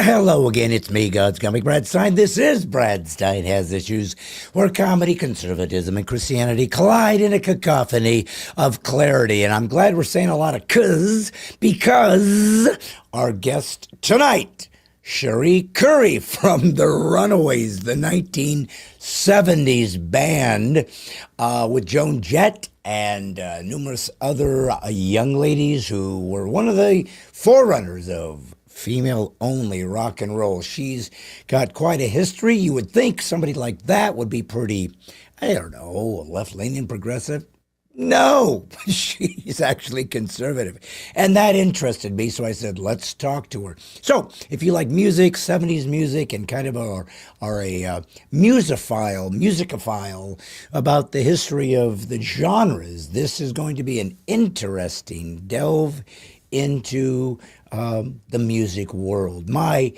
Hello again, it's me, God's comic Brad Stein. This is Brad Stein Has Issues, where comedy, conservatism, and Christianity collide in a cacophony of clarity. And I'm glad we're saying a lot of because our guest tonight, Cherie Currie from the Runaways, the 1970s band with Joan Jett and numerous other young ladies who were one of the forerunners of female-only rock and roll. She's got quite a history. You would think somebody like that would be pretty, I don't know, left-leaning progressive. No, she's actually conservative. And that interested me, so I said, let's talk to her. So if you like music, 70s music, and kind of are a musicophile about the history of the genres, this is going to be an interesting delve into the music world. My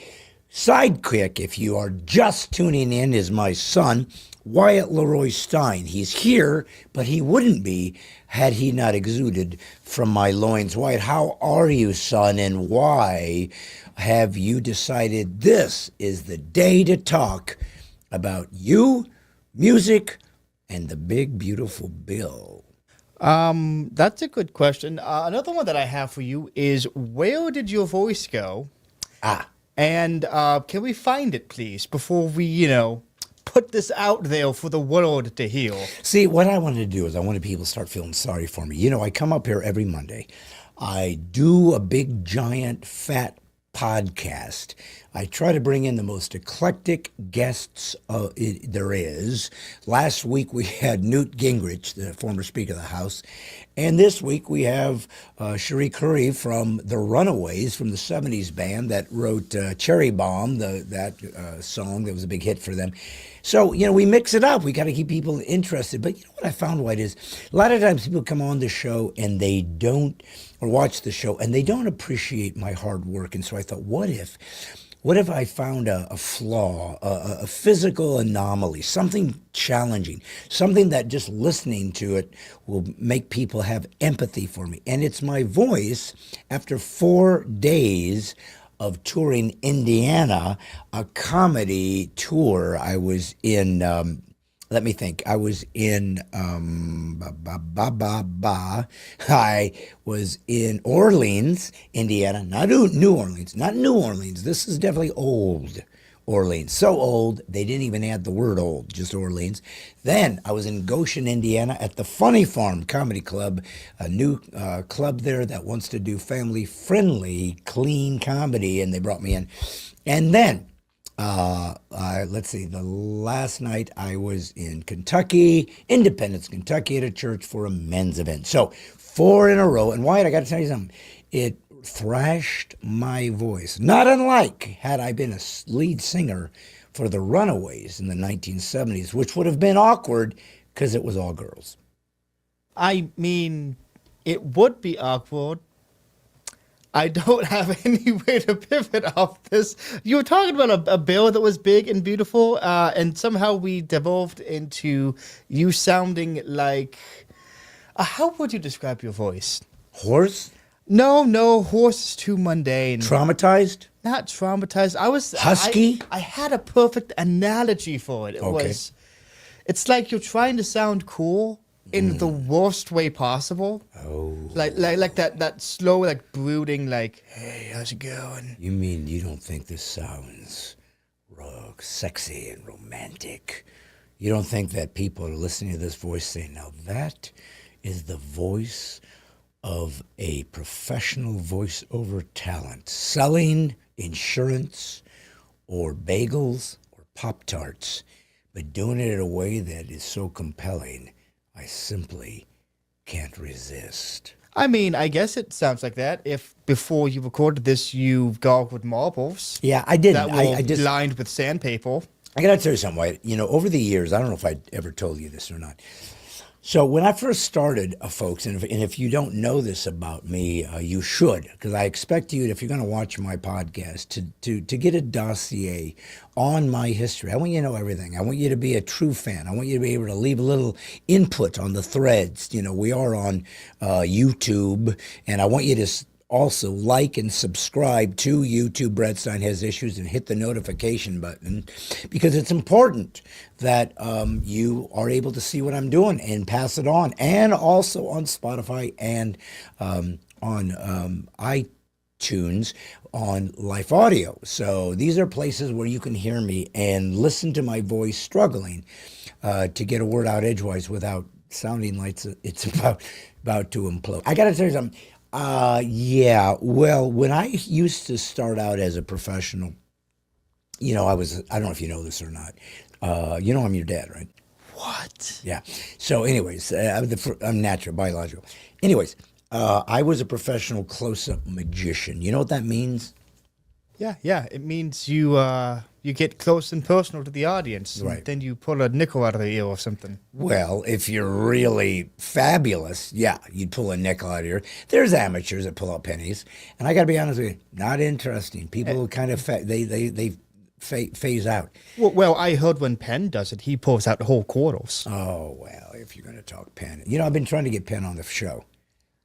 sidekick, if you are just tuning in, is my son, Wyatt Leroy Stein. He's here, but he wouldn't be had he not exuded from my loins. Wyatt, how are you, son, and why have you decided this is the day to talk about you, music, and the big, beautiful bill? That's a good question. Another one that I have for you is, where did your voice go? And can we find it, please, before we, put this out there for the world to hear? See, what I wanted to do is I wanted people to start feeling sorry for me. I come up here every Monday. I do a big, giant, fat podcast. I try to bring in the most eclectic guests there is. Last week we had Newt Gingrich, the former Speaker of the House. And this week we have Cherie Currie from the Runaways, from the 70s band that wrote Cherry Bomb, that song that was a big hit for them. So, we mix it up. We got to keep people interested. But what I found, White, is a lot of times people come on the show and they don't, or watch the show, and they don't appreciate my hard work. And so I thought, what if I found a flaw, a physical anomaly, something challenging, something that just listening to it will make people have empathy for me? And it's my voice after 4 days of touring Indiana, a comedy tour. I was in, let me think, I was in, I was in Orleans, Indiana, not New Orleans. This is definitely old Orleans. So old, they didn't even add the word old, just Orleans. Then I was in Goshen, Indiana at the Funny Farm Comedy Club, a new club there that wants to do family-friendly, clean comedy, and they brought me in. And then, let's see, the last night I was in Kentucky, Independence, Kentucky, at a church for a men's event. So 4 in a row. And Wyatt, I got to tell you something. It thrashed my voice, not unlike had I been a lead singer for the Runaways in the 1970s, which would have been awkward because it was all girls. I mean, it would be awkward. I don't have any way to pivot off this. You were talking about a bill that was big and beautiful, and somehow we devolved into you sounding like... how would you describe your voice? Horse? No, horse is too mundane. Traumatized? Not traumatized. I was husky. I had a perfect analogy for it. It's like you're trying to sound cool in the worst way possible. Oh. Like that slow, brooding, hey, how's it going? You mean you don't think this sounds sexy and romantic? You don't think that people are listening to this voice saying, now that is the voice of a professional voiceover talent selling insurance or bagels or Pop-Tarts, but doing it in a way that is so compelling, I simply can't resist. I mean, I guess it sounds like that. If before you recorded this, you gargled marbles. Yeah, I did. That were lined with sandpaper. I got to tell you something, White. Over the years, I don't know if I ever told you this or not. So when I first started, folks, and if you don't know this about me, you should, because I expect you, if you're going to watch my podcast, to get a dossier on my history. I want you to know everything. I want you to be a true fan. I want you to be able to leave a little input on the threads. We are on YouTube, and I want you to also like and subscribe to YouTube Breadstein Has Issues and hit the notification button because it's important that you are able to see what I'm doing and pass it on. And also on Spotify and on iTunes on Life Audio. So these are places where you can hear me and listen to my voice struggling to get a word out edgewise without sounding like it's about to implode. I got to tell you something. Yeah, well, when I used to start out as a professional, I don't know if you know this or not. I'm your dad, right? What? Yeah. So, anyways, I'm natural, biological. Anyways, I was a professional close-up magician. You know what that means? Yeah. It means you get close and personal to the audience. Right. And then you pull a nickel out of the ear or something. Well, if you're really fabulous, yeah, you'd pull a nickel out of your. There's amateurs that pull out pennies, and I got to be honest with you, not interesting. People kind of phase out. Well, I heard when Penn does it, he pulls out the whole quarters. Oh well, if you're going to talk Penn, I've been trying to get Penn on the show.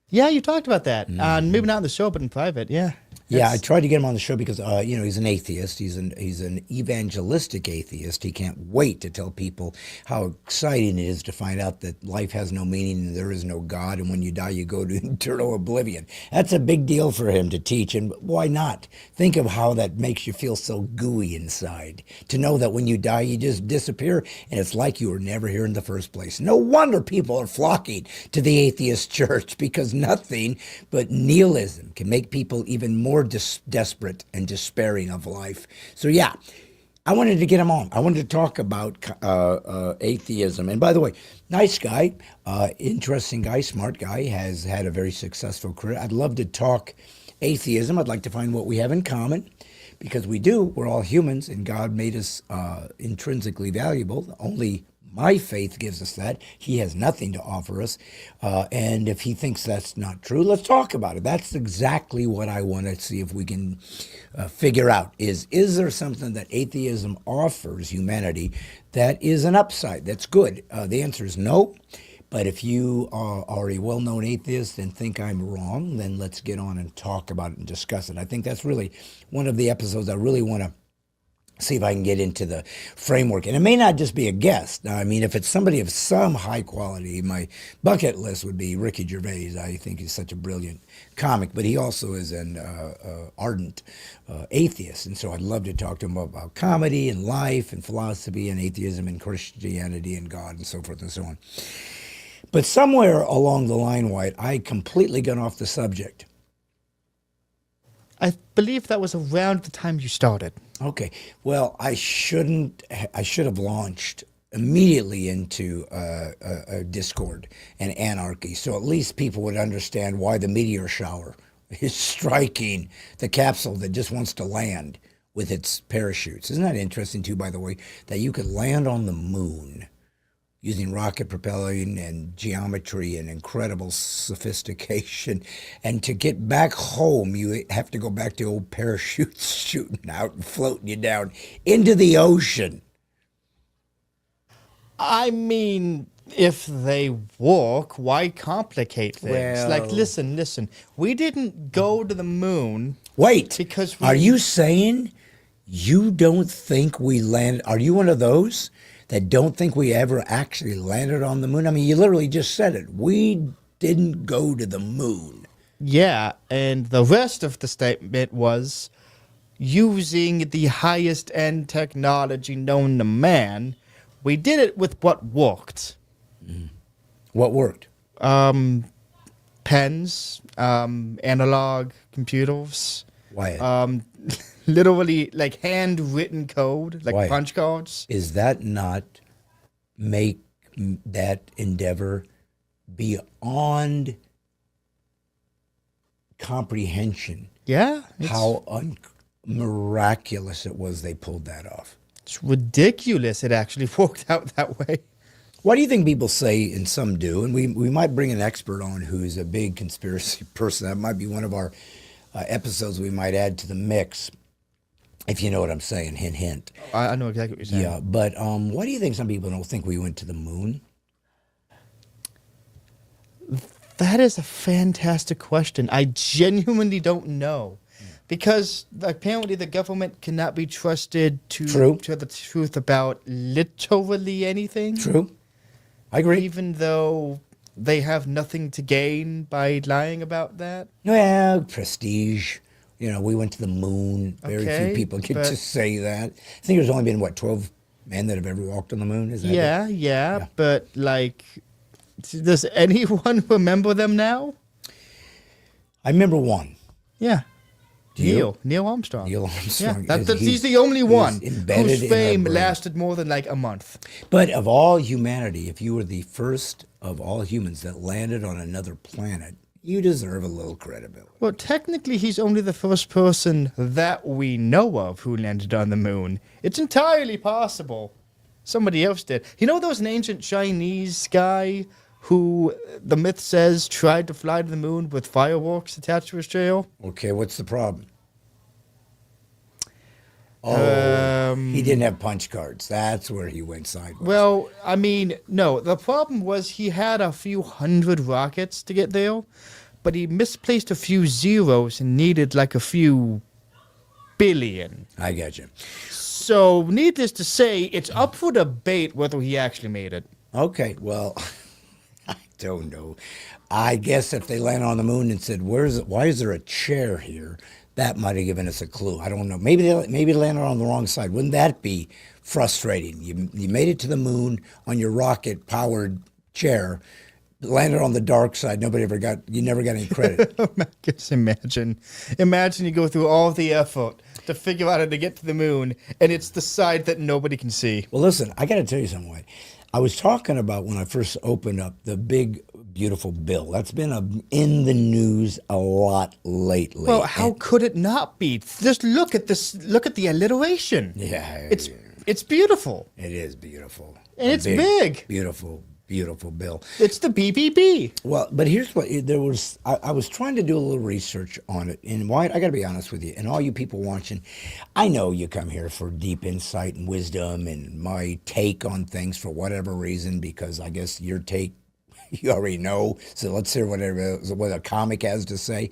Yeah, you talked about that. Maybe not in the show, but in private. Yeah. Yeah, I tried to get him on the show because he's an atheist. He's an evangelistic atheist. He can't wait to tell people how exciting it is to find out that life has no meaning and there is no God, and when you die, you go to eternal oblivion. That's a big deal for him to teach, and why not? Think of how that makes you feel so gooey inside to know that when you die, you just disappear, and it's like you were never here in the first place. No wonder people are flocking to the atheist church because nothing but nihilism can make people even more desperate and despairing of life. So yeah, I wanted to get him on. I wanted to talk about atheism. And by the way, nice guy, interesting guy, smart guy, has had a very successful career. I'd love to talk atheism. I'd like to find what we have in common, because we do. We're all humans, and God made us intrinsically valuable. Only my faith gives us that. He has nothing to offer us. And if he thinks that's not true, let's talk about it. That's exactly what I want to see if we can figure out. Is there something that atheism offers humanity that is an upside, that's good? The answer is no. But if you are a well-known atheist and think I'm wrong, then let's get on and talk about it and discuss it. I think that's really one of the episodes I really want to see if I can get into the framework. And it may not just be a guest. Now, I mean, if it's somebody of some high quality, my bucket list would be Ricky Gervais. I think he's such a brilliant comic, but he also is an ardent atheist. And so I'd love to talk to him about comedy and life and philosophy and atheism and Christianity and God and so forth and so on. But somewhere along the line, Wyatt, I completely got off the subject. I believe that was around the time you started. Okay. Well, I should have launched immediately into a discord and anarchy, so at least people would understand why the meteor shower is striking the capsule that just wants to land with its parachutes. Isn't that interesting, too, by the way, that you could land on the moon using rocket propelling and geometry and incredible sophistication. And to get back home, you have to go back to old parachutes shooting out and floating you down into the ocean. I mean, if they work, why complicate things? Well, like, listen. We didn't go to the moon. Wait, because are you saying you don't think we landed? Are you one of those that don't think we ever actually landed on the moon? I mean, you literally just said it. We didn't go to the moon. Yeah, and the rest of the statement was using the highest end technology known to man. We did it with what worked. Mm. What worked? Pens, analog computers. Why? Literally, like handwritten code, like Why? punch cards. Is that not make that endeavor beyond comprehension? Yeah. How miraculous it was they pulled that off. It's ridiculous it actually worked out that way. What do you think people say, and some do, and we might bring an expert on who's a big conspiracy person. That might be one of our episodes we might add to the mix, if you know what I'm saying, hint, hint. I know exactly what you're saying. Yeah, but why do you think some people don't think we went to the moon? That is a fantastic question. I genuinely don't know. Because apparently the government cannot be trusted to True. tell the truth about literally anything. True. I agree. Even though they have nothing to gain by lying about that. Well, prestige. You know, we went to the moon. Very Okay, few people get but- to say that. I think there's only been, 12 men that have ever walked on the moon? Is that Yeah, it? yeah, but like, does anyone remember them now? I remember one. Yeah. Do you? Neil Armstrong. Neil Armstrong. Yeah, he's the only one embedded whose in fame our brain. lasted more than like a month. But of all humanity, if you were the first of all humans that landed on another planet, you deserve a little credibility. Well, technically, he's only the first person that we know of who landed on the moon. It's entirely possible somebody else did. You know, there was an ancient Chinese guy who the myth says tried to fly to the moon with fireworks attached to his tail. Okay, what's the problem? Oh, he didn't have punch cards. That's where he went sideways. Well, I mean, no. The problem was he had a few hundred rockets to get there, but he misplaced a few zeros and needed like a few billion. I got you. So, needless to say, it's up for debate whether he actually made it. Okay, well, I don't know. I guess if they landed on the moon and said, why is there a chair here? That might have given us a clue. I don't know. Maybe they landed on the wrong side. Wouldn't that be frustrating? You made it to the moon on your rocket-powered chair, landed on the dark side. You never got any credit. Just imagine you go through all the effort to figure out how to get to the moon, and it's the side that nobody can see. Well, listen, I got to tell you something, White. I was talking about when I first opened up the big, beautiful bill. That's been in the news a lot lately. Well, how could it not be? Just look at this. Look at the alliteration. Yeah, It's beautiful. it is beautiful. And it's big. Beautiful, beautiful bill. It's the BBB. Well, but here's what there was. I was trying to do a little research on it, and Wyatt, I got to be honest with you, and all you people watching, I know you come here for deep insight and wisdom and my take on things for whatever reason, because I guess your take you already know. So let's hear what a comic has to say.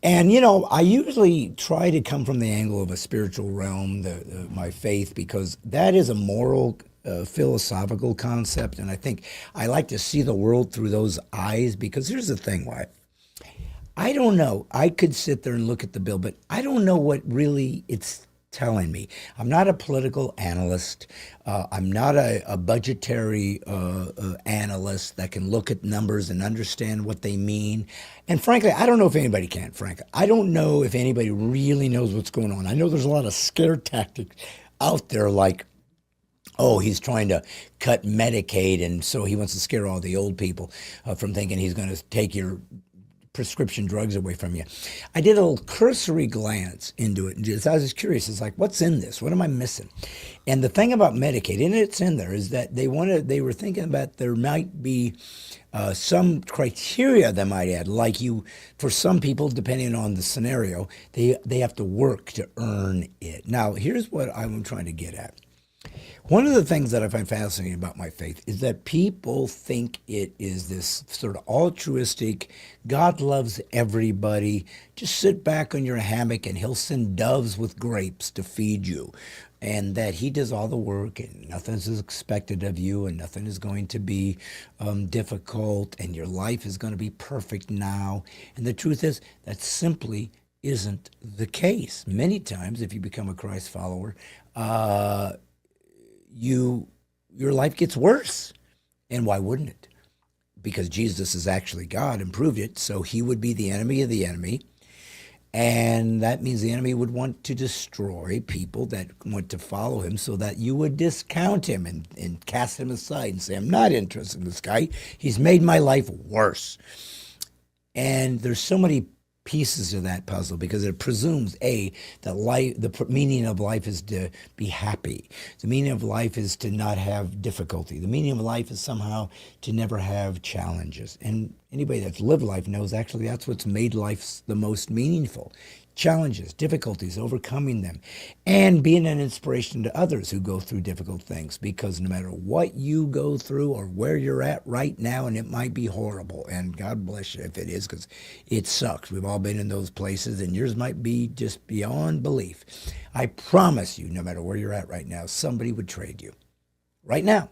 And I usually try to come from the angle of a spiritual realm, my faith, because that is a moral. Philosophical concept, and I think I like to see the world through those eyes, because here's the thing, Wyatt. I don't know. I could sit there and look at the bill, but I don't know what really it's telling me. I'm not a political analyst. I'm not a budgetary analyst that can look at numbers and understand what they mean. And frankly, I don't know if anybody can, frankly. I don't know if anybody really knows what's going on. I know there's a lot of scare tactics out there, like, oh, he's trying to cut Medicaid, and so he wants to scare all the old people from thinking he's going to take your prescription drugs away from you. I did a little cursory glance into it, and I was just curious. It's like, what's in this? What am I missing? And the thing about Medicaid, and it's in there, is that they were thinking about there might be some criteria they might add, like for some people, depending on the scenario, they have to work to earn it. Now, here's what I'm trying to get at. One of the things that I find fascinating about my faith is that people think it is this sort of altruistic, God loves everybody, just sit back on your hammock and he'll send doves with grapes to feed you, and that he does all the work and nothing is expected of you and nothing is going to be difficult and your life is going to be perfect now. And the truth is that simply isn't the case. Many times, if you become a Christ follower, your life gets worse. And why wouldn't it? Because Jesus is actually God and proved it, so he would be the enemy of the enemy. And that means the enemy would want to destroy people that want to follow him, so that you would discount him and cast him aside and say, I'm not interested in this guy. He's made my life worse. And there's so many pieces of that puzzle, because it presumes that life, the meaning of life is to be happy. The meaning of life is to not have difficulty. The meaning of life is somehow to never have challenges. And anybody that's lived life knows actually that's what's made life the most meaningful. challenges, difficulties, overcoming them, and being an inspiration to others who go through difficult things. Because no matter what you go through or where you're at right now, and it might be horrible, and God bless you if it is, because it sucks. We've all been in those places, and yours might be just beyond belief. I promise you, no matter where you're at right now, somebody would trade you. Right now.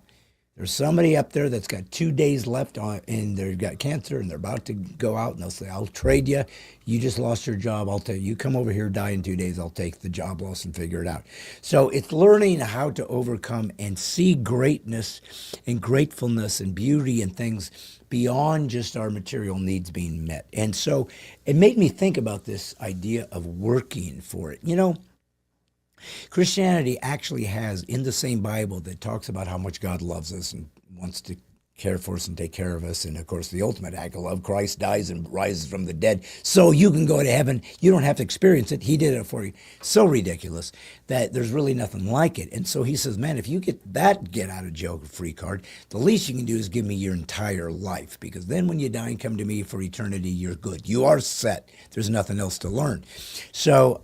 There's somebody up there that's got 2 days left on, and they've got cancer, and they're about to go out, and they'll say, I'll trade you. You just lost your job. I'll tell you, you come over here, die in 2 days. I'll take the job loss and figure it out. So it's learning how to overcome and see greatness and gratefulness and beauty and things beyond just our material needs being met. And so it made me think about this idea of working for it. You know, Christianity actually has in the same Bible that talks about how much God loves us and wants to care for us and take care of us. And of course, the ultimate act of love, Christ dies and rises from the dead so you can go to heaven. You don't have to experience it. He did it for you. So ridiculous that there's really nothing like it. And so he says, man, if you get that get out of jail free card, the least you can do is give me your entire life, because then when you die and come to me for eternity, you're good. You are set. There's nothing else to learn. So,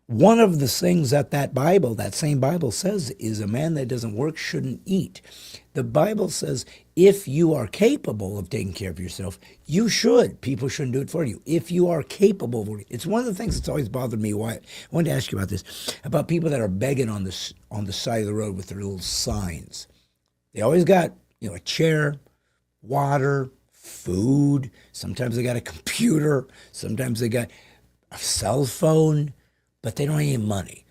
one of the things that same Bible says is a man that doesn't work shouldn't eat. The Bible says if you are capable of taking care of yourself, you should. People shouldn't do it for you. If you are capable of working. It's one of the things that's always bothered me. Why I wanted to ask you about this, about people that are begging on the side of the road with their little signs. They always got, a chair, water, food. Sometimes they got a computer. Sometimes they got a cell phone. But they don't have any money.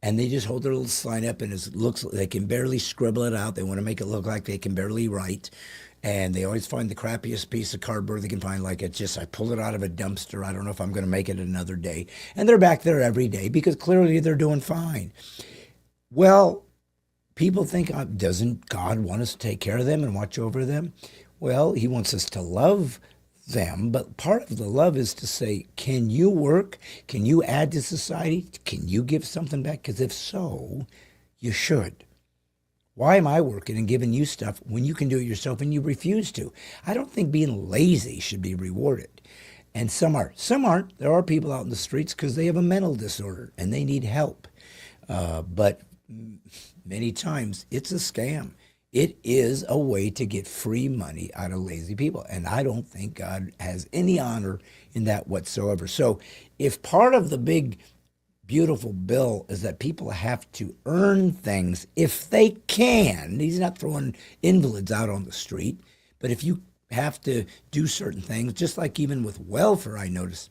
And they just hold their little sign up, and it looks like they can barely scribble it out. They want to make it look like they can barely write. And they always find the crappiest piece of cardboard they can find, like it's just, I pulled it out of a dumpster. I don't know if I'm going to make it another day. And they're back there every day because clearly they're doing fine. Well, people think, doesn't God want us to take care of them and watch over them? Well, he wants us to love them, but part of the love is to say, can you work? Can you add to society? Can you give something back? Because if so, you should. Why am I working and giving you stuff when you can do it yourself and you refuse to? I don't think being lazy should be rewarded. And some are. Some aren't. There are people out in the streets because they have a mental disorder and they need help. But many times it's a scam. It is a way to get free money out of lazy people. And I don't think God has any honor in that whatsoever. So if part of the big, beautiful bill is that people have to earn things if they can, he's not throwing invalids out on the street, but if you have to do certain things, just like even with welfare, I noticed,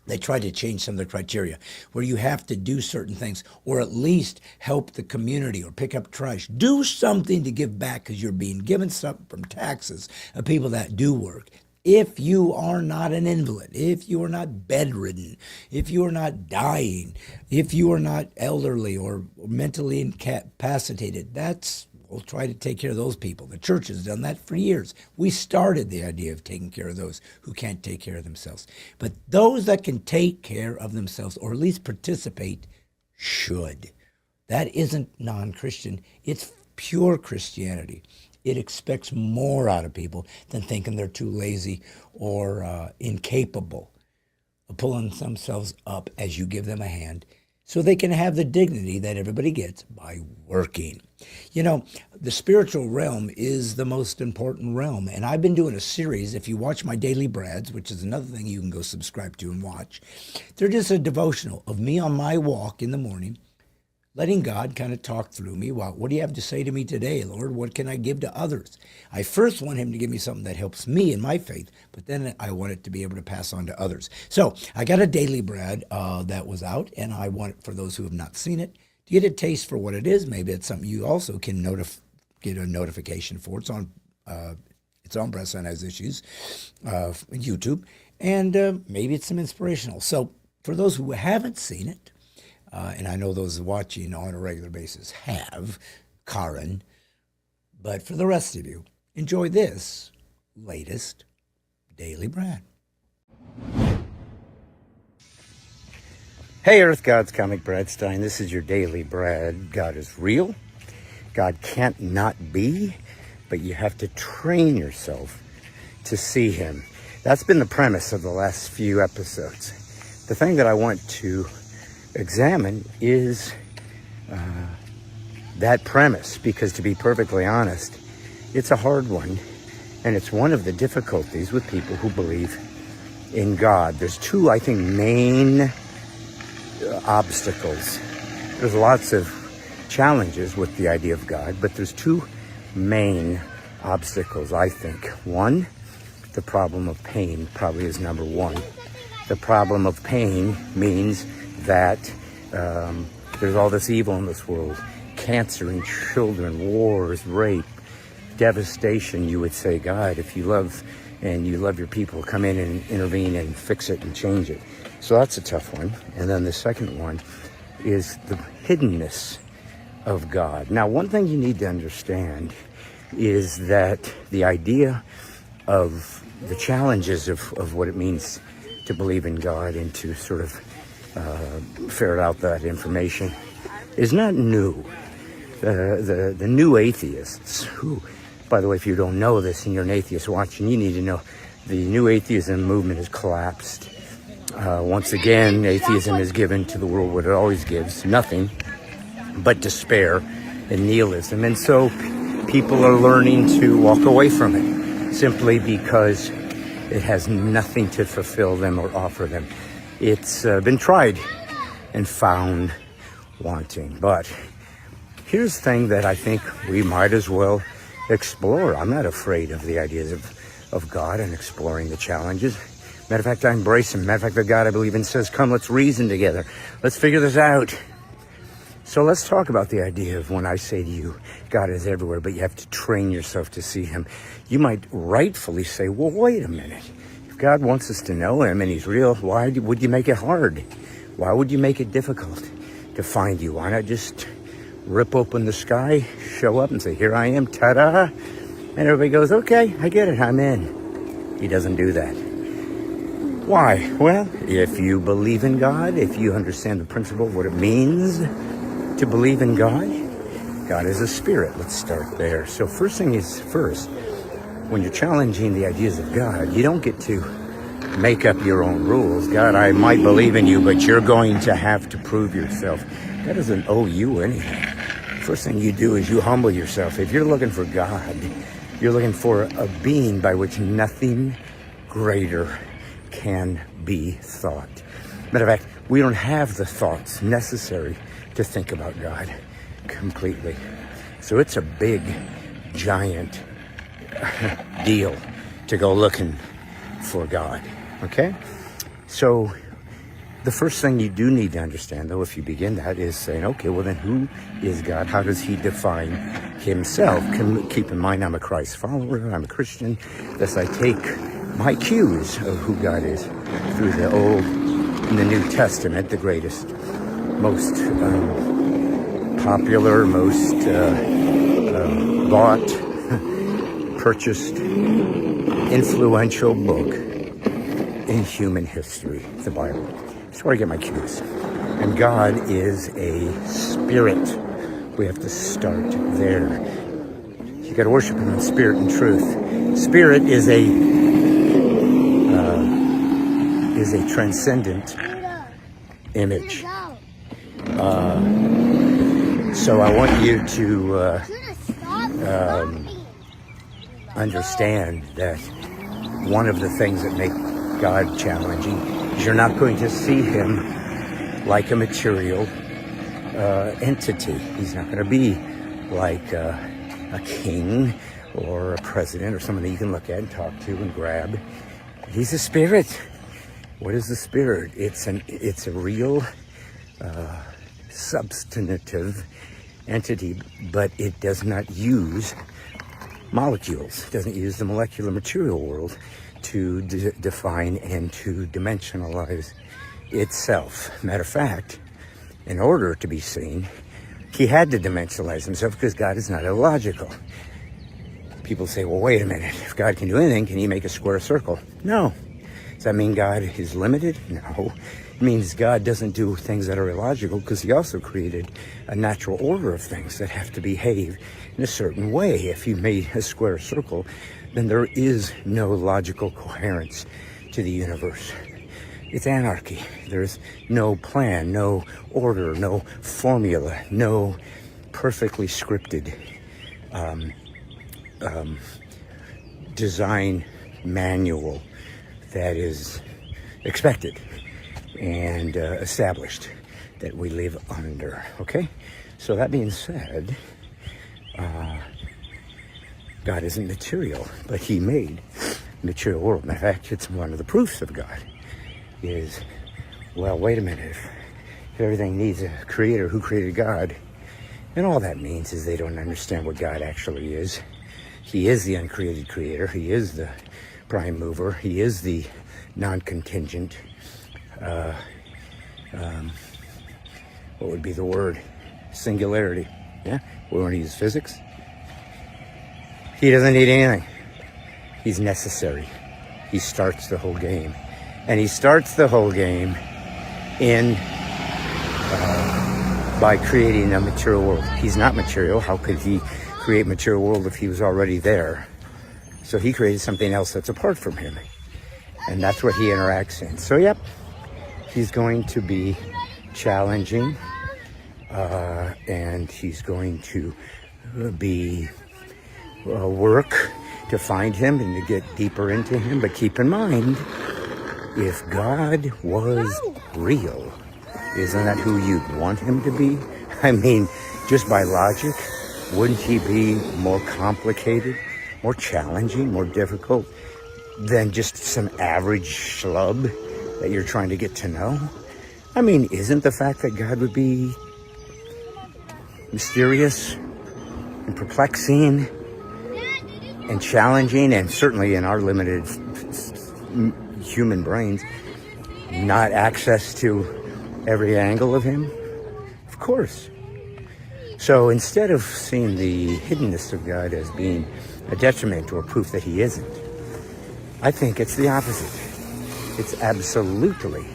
they tried to change some of the criteria where you have to do certain things or at least help the community or pick up trash. Do something to give back because you're being given something from taxes of people that do work. If you are not an invalid, if you are not bedridden, if you are not dying, if you are not elderly or mentally incapacitated, we'll try to take care of those people. The church has done that for years. We started the idea of taking care of those who can't take care of themselves. But those that can take care of themselves, or at least participate, should. That isn't non-Christian. It's pure Christianity. It expects more out of people than thinking they're too lazy or incapable of pulling themselves up as you give them a hand, so they can have the dignity that everybody gets by working. The spiritual realm is the most important realm. And I've been doing a series, if you watch my Daily Brads, which is another thing you can go subscribe to and watch, they're just a devotional of me on my walk in the morning, letting God kind of talk through me. Well, what do you have to say to me today, Lord? What can I give to others? I first want him to give me something that helps me in my faith, but then I want it to be able to pass on to others. So I got a Daily Brad that was out, and I want it for those who have not seen it to get a taste for what it is. Maybe it's something you also can get a notification for. It's on Breast Science Issues, YouTube, and maybe it's some inspirational. So for those who haven't seen it, and I know those watching on a regular basis have, Karen, but for the rest of you, enjoy this latest Daily Brad. Hey, Earth Gods, Comic Bradstein. This is your Daily Brad. God is real. God can't not be, but you have to train yourself to see him. That's been the premise of the last few episodes. the thing that I want to examine is that premise, because to be perfectly honest, it's a hard one, and it's one of the difficulties with people who believe in God. There's two, I think, main obstacles. There's lots of challenges with the idea of God, but there's two main obstacles, I think. One, the problem of pain probably is number one. The problem of pain means that there's all this evil in this world. Cancer in children, wars, rape, devastation. You would say, God, if you love and you love your people, come in and intervene and fix it and change it. So that's a tough one. And then the second one is the hiddenness of God. Now, one thing you need to understand is that the idea of the challenges of what it means to believe in God and to sort of ferret out that information is not new. The new atheists, who, by the way, if you don't know this and you're an atheist watching, you need to know the new atheism movement has collapsed. Once again, atheism is given to the world what it always gives, nothing but despair and nihilism. And so people are learning to walk away from it simply because it has nothing to fulfill them or offer them. It's been tried and found wanting. But here's the thing that I think we might as well explore. I'm not afraid of the ideas of God and exploring the challenges. Matter of fact, I embrace him. Matter of fact, the God I believe in says, come, let's reason together. Let's figure this out. So let's talk about the idea of when I say to you, God is everywhere, but you have to train yourself to see him. You might rightfully say, well, wait a minute. If God wants us to know him and he's real, why would you make it hard? Why would you make it difficult to find you? Why not just rip open the sky, show up and say, here I am, ta-da. And everybody goes, okay, I get it, I'm in. He doesn't do that. Why? Well, if you believe in God, if you understand the principle of what it means to believe in God, God is a spirit. Let's start there. So first thing is first, when you're challenging the ideas of God, you don't get to make up your own rules. God, I might believe in you, but you're going to have to prove yourself. That doesn't owe you anything. First thing you do is you humble yourself. If you're looking for God, you're looking for a being by which nothing greater can be thought. Matter of fact, we don't have the thoughts necessary to think about God completely. So it's a big, giant deal to go looking for God, okay? So the first thing you do need to understand, though, if you begin that, is saying, okay, well then who is God? How does he define himself? Keep in mind, I'm a Christ follower, I'm a Christian. Thus I take my cues of who God is through the Old and the New Testament, the greatest, most popular, most bought, purchased, influential book in human history, the Bible. That's where I get my cues. And God is a spirit. We have to start there. You got to worship him in spirit and truth. Spirit is a transcendent image. So I want you to understand that one of the things that make God challenging is you're not going to see him like a material entity. He's not going to be like a king or a president or someone that you can look at and talk to and grab. He's a spirit. What is the spirit? It's a real substantive entity, but it does not use molecules. It doesn't use the molecular material world to define and to dimensionalize itself. Matter of fact, in order to be seen, he had to dimensionalize himself because God is not illogical. People say, well, wait a minute. If God can do anything, can he make a square circle? No. Does that mean God is limited? No. It means God doesn't do things that are illogical because he also created a natural order of things that have to behave in a certain way. If you made a square circle, then there is no logical coherence to the universe. It's anarchy. There's no plan, no order, no formula, no perfectly scripted design manual that is expected and established that we live under. Okay? So that being said, God isn't material, but he made material world. In fact, it's one of the proofs of God is, well, wait a minute, if everything needs a creator, who created God? And all that means is they don't understand what God actually is. He is the uncreated creator. He is the prime mover. He is the non-contingent. What would be the word? Singularity. Yeah? We want to use physics. He doesn't need anything. He's necessary. He starts the whole game. And he starts the whole game by creating a material world. He's not material. How could he create material world if he was already there? So he created something else that's apart from him. And that's what he interacts in. So, yep, he's going to be challenging. And he's going to be work to find him and to get deeper into him. But keep in mind, if God was real, isn't that who you'd want him to be? I mean, just by logic, wouldn't he be more complicated, more challenging, more difficult than just some average schlub that you're trying to get to know? I mean, isn't the fact that God would be mysterious and perplexing and challenging, and certainly in our limited human brains, not access to every angle of him? Of course. So instead of seeing the hiddenness of God as being a detriment or proof that he isn't, I think it's the opposite. It's absolutely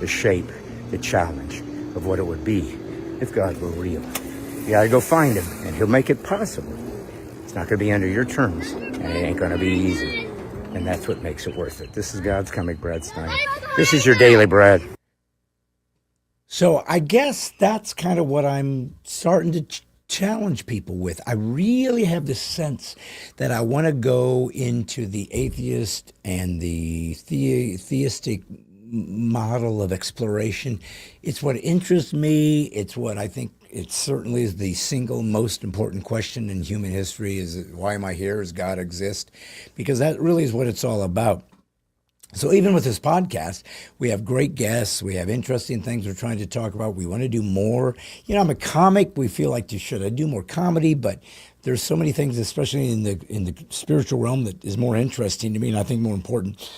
the shape, the challenge of what it would be if God were real. You gotta go find him, and he'll make it possible. It's not gonna be under your terms, and it ain't gonna be easy. And that's what makes it worth it. This is God's Comic Brad Stein. This is your Daily Brad. So I guess that's kind of what I'm starting to challenge people with. I really have this sense that I want to go into the atheist and the theistic model of exploration. It's what interests me. It's what I think it certainly is the single most important question in human history is, why am I here? Does God exist? Because that really is what it's all about. So even with this podcast, we have great guests. We have interesting things we're trying to talk about. We want to do more. You know, I'm a comic. We feel like should I do more comedy? But there's so many things, especially in the spiritual realm, that is more interesting to me, and I think more important,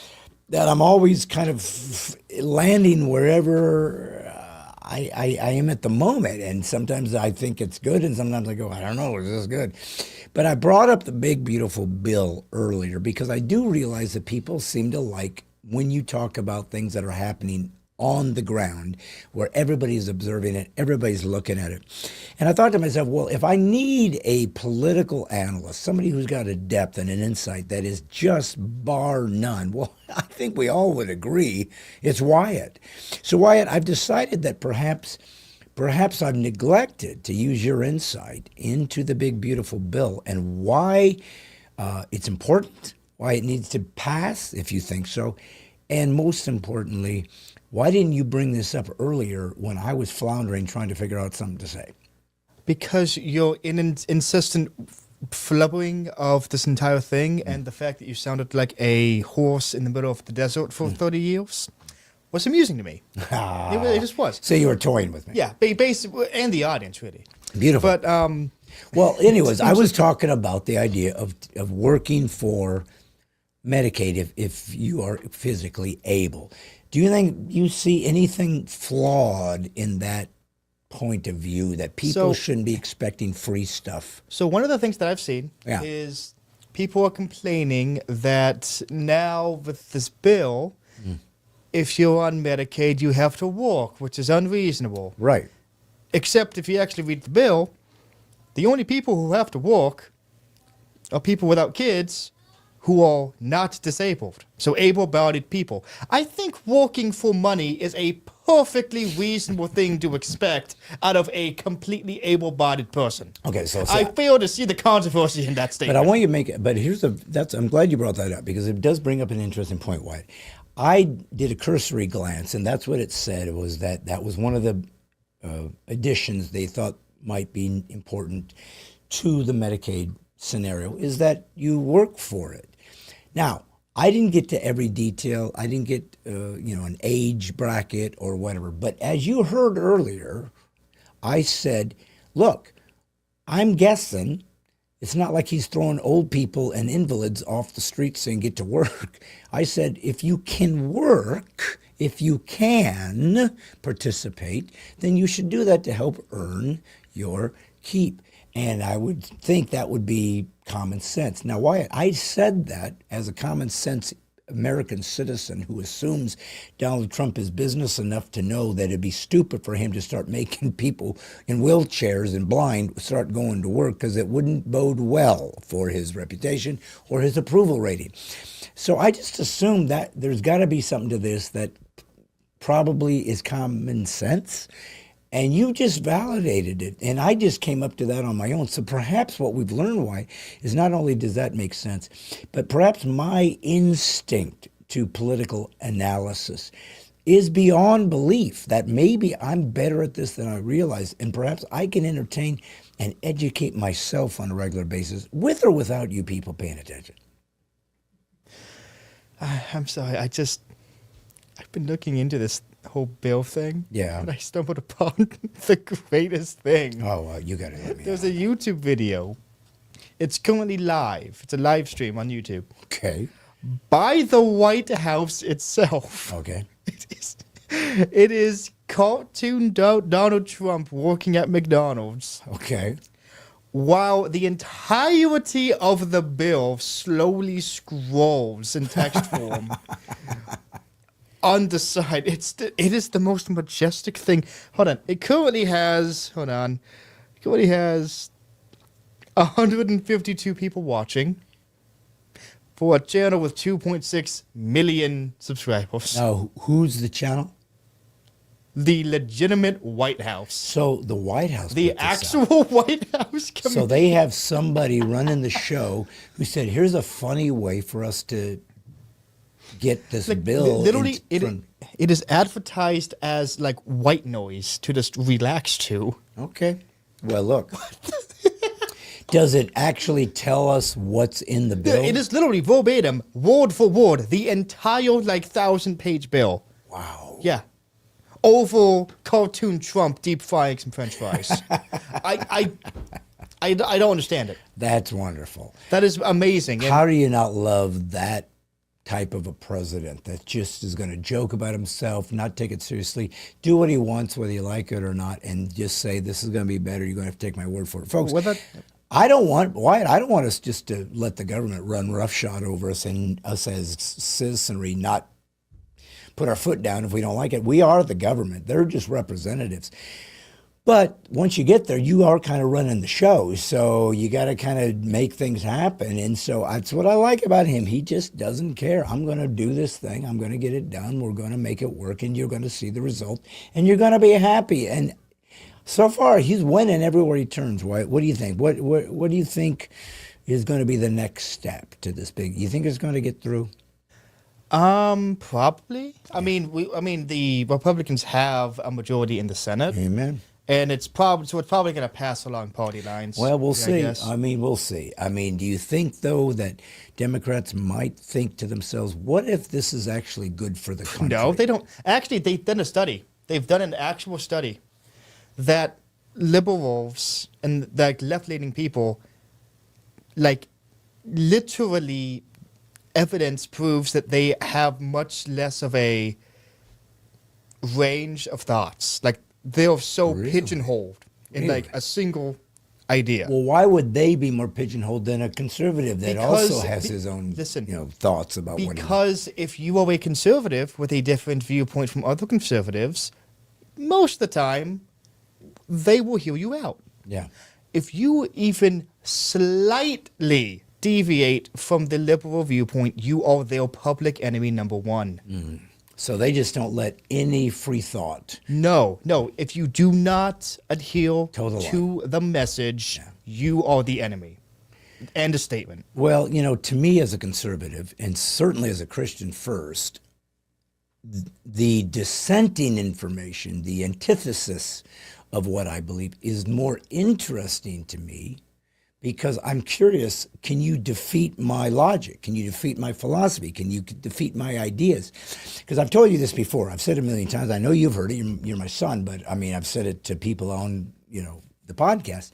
that I'm always kind of landing wherever I am at the moment. And sometimes I think it's good, and sometimes I go, I don't know, is this good? But I brought up the big, beautiful bill earlier because I do realize that people seem to like when you talk about things that are happening on the ground where everybody's observing it, everybody's looking at it. And I thought to myself, well, if I need a political analyst, somebody who's got a depth and an insight that is just bar none, well, I think we all would agree it's Wyatt. So Wyatt, I've decided that perhaps I've neglected to use your insight into the big, beautiful bill and why it's important, why it needs to pass, if you think so, and most importantly, why didn't you bring this up earlier when I was floundering trying to figure out something to say? Because you're in an insistent flubbering of this entire thing, and the fact that you sounded like a horse in the middle of the desert for 30 years was amusing to me. It really just was. So you were toying with me. Yeah, basically, and the audience, really. Beautiful. But, well, anyways, I was talking about the idea of working for Medicaid if you are physically able. Do you think you see anything flawed in that point of view, that people shouldn't be expecting free stuff? So one of the things that I've seen is people are complaining that now with this bill, if you're on Medicaid, you have to walk, which is unreasonable. Right. Except if you actually read the bill, the only people who have to walk are people without kids who are not disabled. So able-bodied people. I think working for money is a perfectly reasonable thing to expect out of a completely able-bodied person. Okay, so I fail to see the controversy in that statement. but I want you to make it. But I'm glad you brought that up because it does bring up an interesting point, Wyatt. I did a cursory glance, and that's what it said. It was that was one of the additions they thought might be important to the Medicaid scenario is that you work for it. Now, I didn't get to every detail. I didn't get an age bracket or whatever. But as you heard earlier, I said, look, I'm guessing it's not like he's throwing old people and invalids off the streets saying get to work. I said, if you can work, if you can participate, then you should do that to help earn your keep. And I would think that would be common sense. Now, Wyatt, I said that as a common sense American citizen who assumes Donald Trump is business enough to know that it'd be stupid for him to start making people in wheelchairs and blind start going to work because it wouldn't bode well for his reputation or his approval rating. So I just assumed that there's got to be something to this that probably is common sense. And you just validated it. And I just came up to that on my own. So perhaps what we've learned, why, is not only does that make sense, but perhaps my instinct to political analysis is beyond belief that maybe I'm better at this than I realize. And perhaps I can entertain and educate myself on a regular basis, with or without you people paying attention. I'm sorry. I've been looking into this whole bill thing. Yeah. And I stumbled upon the greatest thing. Oh, you got to let me There's know. a YouTube video. It's currently live. It's a live stream on YouTube. Okay. By the White House itself. Okay. It is cartoon Donald Trump working at McDonald's Okay. while the entirety of the bill slowly scrolls in text form. On the side, it is the most majestic thing. Hold on. It currently has 152 people watching for a channel with 2.6 million subscribers. Now, who's the channel? The legitimate White House. So the White House. The put this out. actual White House. So they have somebody running the show who said, here's a funny way for us to get this bill. Literally, it is advertised as like white noise to just relax to. Okay. Well, look. Does it actually tell us what's in the bill? It is literally verbatim, word for word, the entire 1,000-page bill. Wow. Yeah. Oval cartoon Trump deep frying some French fries. I don't understand it. That's wonderful. That is amazing. And How do you not love that type of a president that just is going to joke about himself, not take it seriously, do what he wants, whether you like it or not, and just say, this is going to be better. You're going to have to take my word for it. Folks, I don't want us just to let the government run roughshod over us and us as citizenry not put our foot down if we don't like it. We are the government. They're just representatives. But once you get there, you are kind of running the show. So you got to kind of make things happen. And so that's what I like about him. He just doesn't care. I'm going to do this thing. I'm going to get it done. We're going to make it work. And you're going to see the result. And you're going to be happy. And so far, he's winning everywhere he turns. What do you think? What do you think is going to be the next step to this big? You think it's going to get through? Probably. I mean, the Republicans have a majority in the Senate. Amen. And it's probably going to pass along party lines. Well, we'll see. Guess. I mean, we'll see. I mean, do you think, though, that Democrats might think to themselves, what if this is actually good for the country? No, they don't. Actually, they've done a study. They've done an actual study that liberals and like left-leaning people, like literally evidence proves that they have much less of a range of thoughts. Like, they're so Really? pigeonholed in like a single idea. Well, why would they be more pigeonholed than a conservative that also has his own thoughts about what he wants? Because if you are a conservative with a different viewpoint from other conservatives, most of the time, they will hear you out. Yeah. If you even slightly deviate from the liberal viewpoint, you are their public enemy number one. So they just don't let any free thought. No. If you do not adhere Toe the to the message, you are the enemy. End of statement. Well, to me as a conservative, and certainly as a Christian first, the dissenting information, the antithesis of what I believe is more interesting to me because I'm curious, can you defeat my logic? Can you defeat my philosophy? Can you defeat my ideas? Because I've told you this before. I've said it a million times. I know you've heard it. You're my son, but I mean, I've said it to people on, the podcast.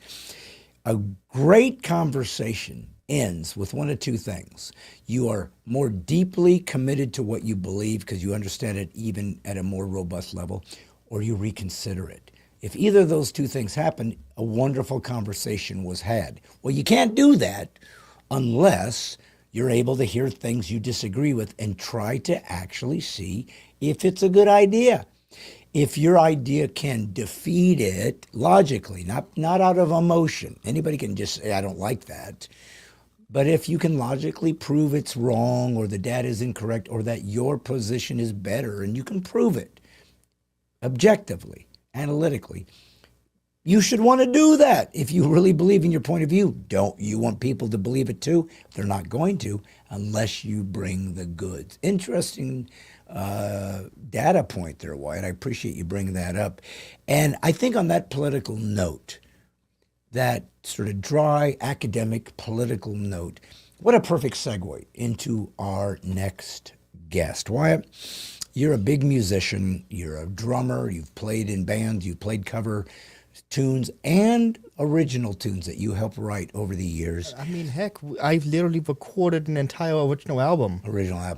A great conversation ends with one of two things. You are more deeply committed to what you believe because you understand it even at a more robust level, or you reconsider it. If either of those two things happen, a wonderful conversation was had. Well, you can't do that unless you're able to hear things you disagree with and try to actually see if it's a good idea. If your idea can defeat it logically, not out of emotion. Anybody can just say, I don't like that. But if you can logically prove it's wrong or the data is incorrect or that your position is better and you can prove it objectively, analytically, you should want to do that if you really believe in your point of view. Don't you want people to believe it too? They're not going to unless you bring the goods. Interesting data point there, Wyatt. I appreciate you bringing that up. And I think on that political note, that sort of dry academic political note, what a perfect segue into our next guest. Wyatt, you're a big musician, you're a drummer, you've played in bands, you've played cover tunes and original tunes that you helped write over the years. I mean, heck, I've literally recorded an entire original album.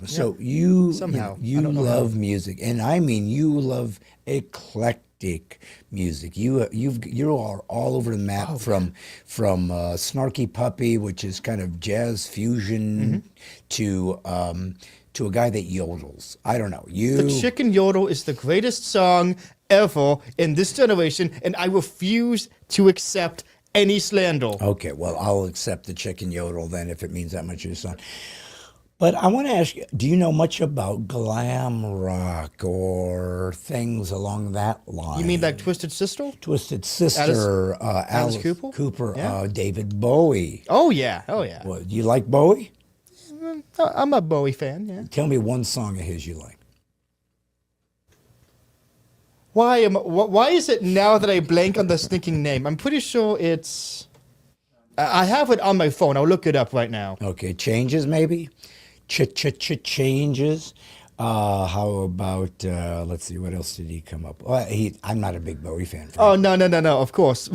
So you Somehow. you love music, and I mean you love eclectic music. You are all over the map from Snarky Puppy, which is kind of jazz fusion, to a guy that yodels. I don't know. The Chicken Yodel is the greatest song ever in this generation, and I refuse to accept any slander. Okay, well, I'll accept the Chicken Yodel then if it means that much to your son. But I want to ask you, do you know much about glam rock or things along that line? You mean like Twisted Sister? Twisted Sister, Alice Cooper, Yeah. David Bowie. Oh, yeah. What, do you like Bowie? I'm a Bowie fan, yeah. Tell me one song of his you like. Why is it now that I blank on the stinking name? I'm pretty sure it's... I have it on my phone. I'll look it up right now. Okay, Changes maybe? Changes. How about, let's see, what else did he come up with? I'm not a big Bowie fan. Oh, no, of course.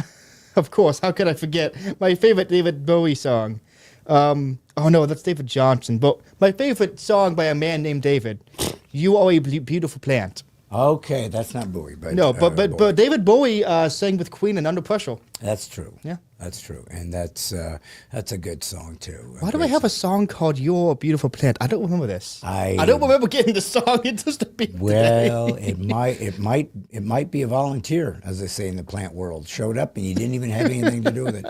Of course, how could I forget? My favorite David Bowie song. Oh, no, that's David Johnson. But my favorite song by a man named David, You Are a Beautiful Plant. Okay, that's not Bowie. But, No, but David Bowie sang with Queen and Under Pressure. That's true. Yeah. That's true. And that's a good song, too. Why do I have a song called You're a Beautiful Plant? I don't remember this. I don't remember getting the song. It just appeared Well, today. it might be a volunteer, as they say in the plant world. Showed up and you didn't even have anything to do with it.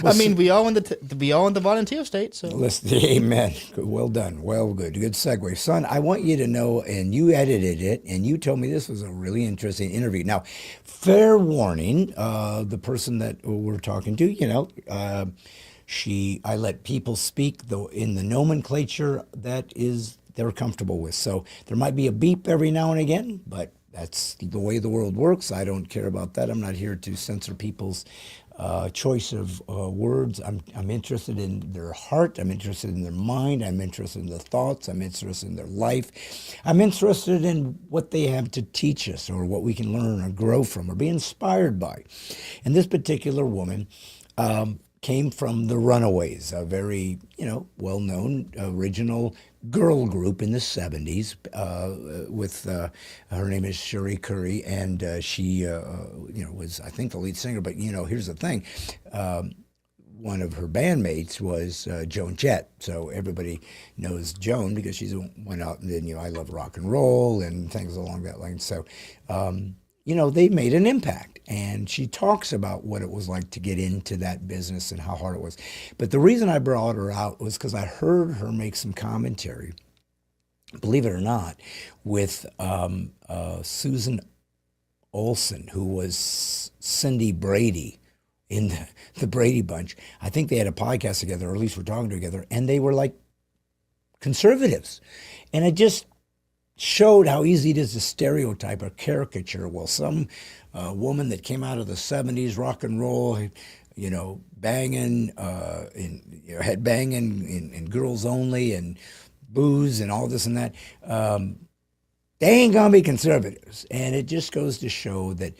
I mean, we are in the volunteer state, so. Listen, amen. Well done. Well, good segue. Son, I want you to know, and you edited it, and you told me this was a really interesting interview. Now, fair warning, the person that we're talking to, I let people speak though in the nomenclature they're comfortable with. So there might be a beep every now and again, but that's the way the world works. I don't care about that. I'm not here to censor people's choice of words. I'm interested in their heart. I'm interested in their mind. I'm interested in their thoughts. I'm interested in their life. I'm interested in what they have to teach us or what we can learn or grow from or be inspired by. And this particular woman came from the Runaways, a very, well-known original girl group in the 70s with, her name is Cherie Currie, and she, was, I think, the lead singer. But, here's the thing. One of her bandmates was Joan Jett. So everybody knows Joan because she's went out and did, I Love Rock and Roll and things along that line. So they made an impact. And she talks about what it was like to get into that business and how hard it was. But the reason I brought her out was because I heard her make some commentary, believe it or not, with Susan Olsen, who was Cindy Brady in the Brady Bunch. I think they had a podcast together, or at least were talking together, and they were like conservatives. And it just showed how easy it is to stereotype or caricature. Well, some woman that came out of the 70s, rock and roll, banging, head banging, and girls only, and booze, and all this and that. They ain't gonna be conservatives. And it just goes to show that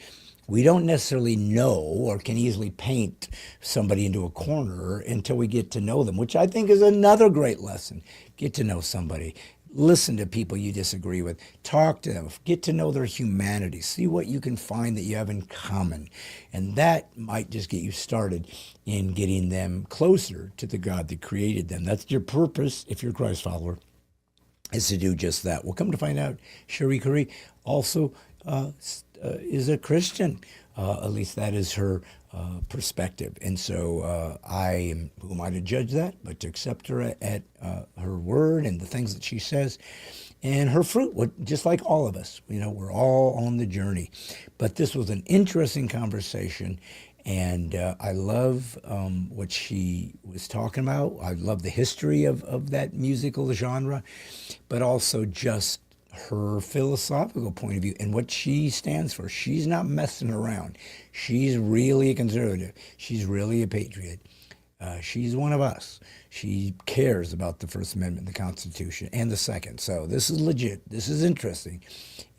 we don't necessarily know or can easily paint somebody into a corner until we get to know them, which I think is another great lesson. Get to know somebody. Listen to people you disagree with. Talk to them. Get to know their humanity. See what you can find that you have in common. And that might just get you started in getting them closer to the God that created them. That's your purpose if you're a Christ follower, is to do just that. Well, come to find out, Cherie Currie also is a Christian. At least that is her perspective. And so who am I to judge that, but to accept her at her word and the things that she says and her fruit, just like all of us. We're all on the journey. But this was an interesting conversation. And I love what she was talking about. I love the history of that musical genre, but also just her philosophical point of view and what she stands for. She's not messing around. She's really a conservative. She's really a patriot. She's one of us. She cares about the First Amendment, the Constitution, and the Second. So this is legit. This is interesting.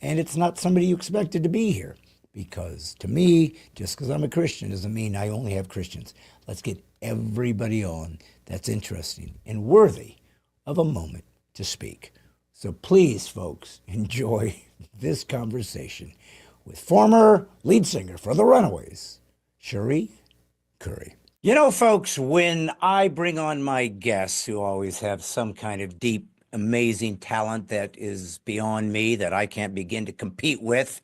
And it's not somebody you expected to be here. Because to me, just because I'm a Christian doesn't mean I only have Christians. Let's get everybody on that's interesting and worthy of a moment to speak. So please, folks, enjoy this conversation with former lead singer for the Runaways, Cherie Currie. Folks, when I bring on my guests who always have some kind of deep, amazing talent that is beyond me, that I can't begin to compete with,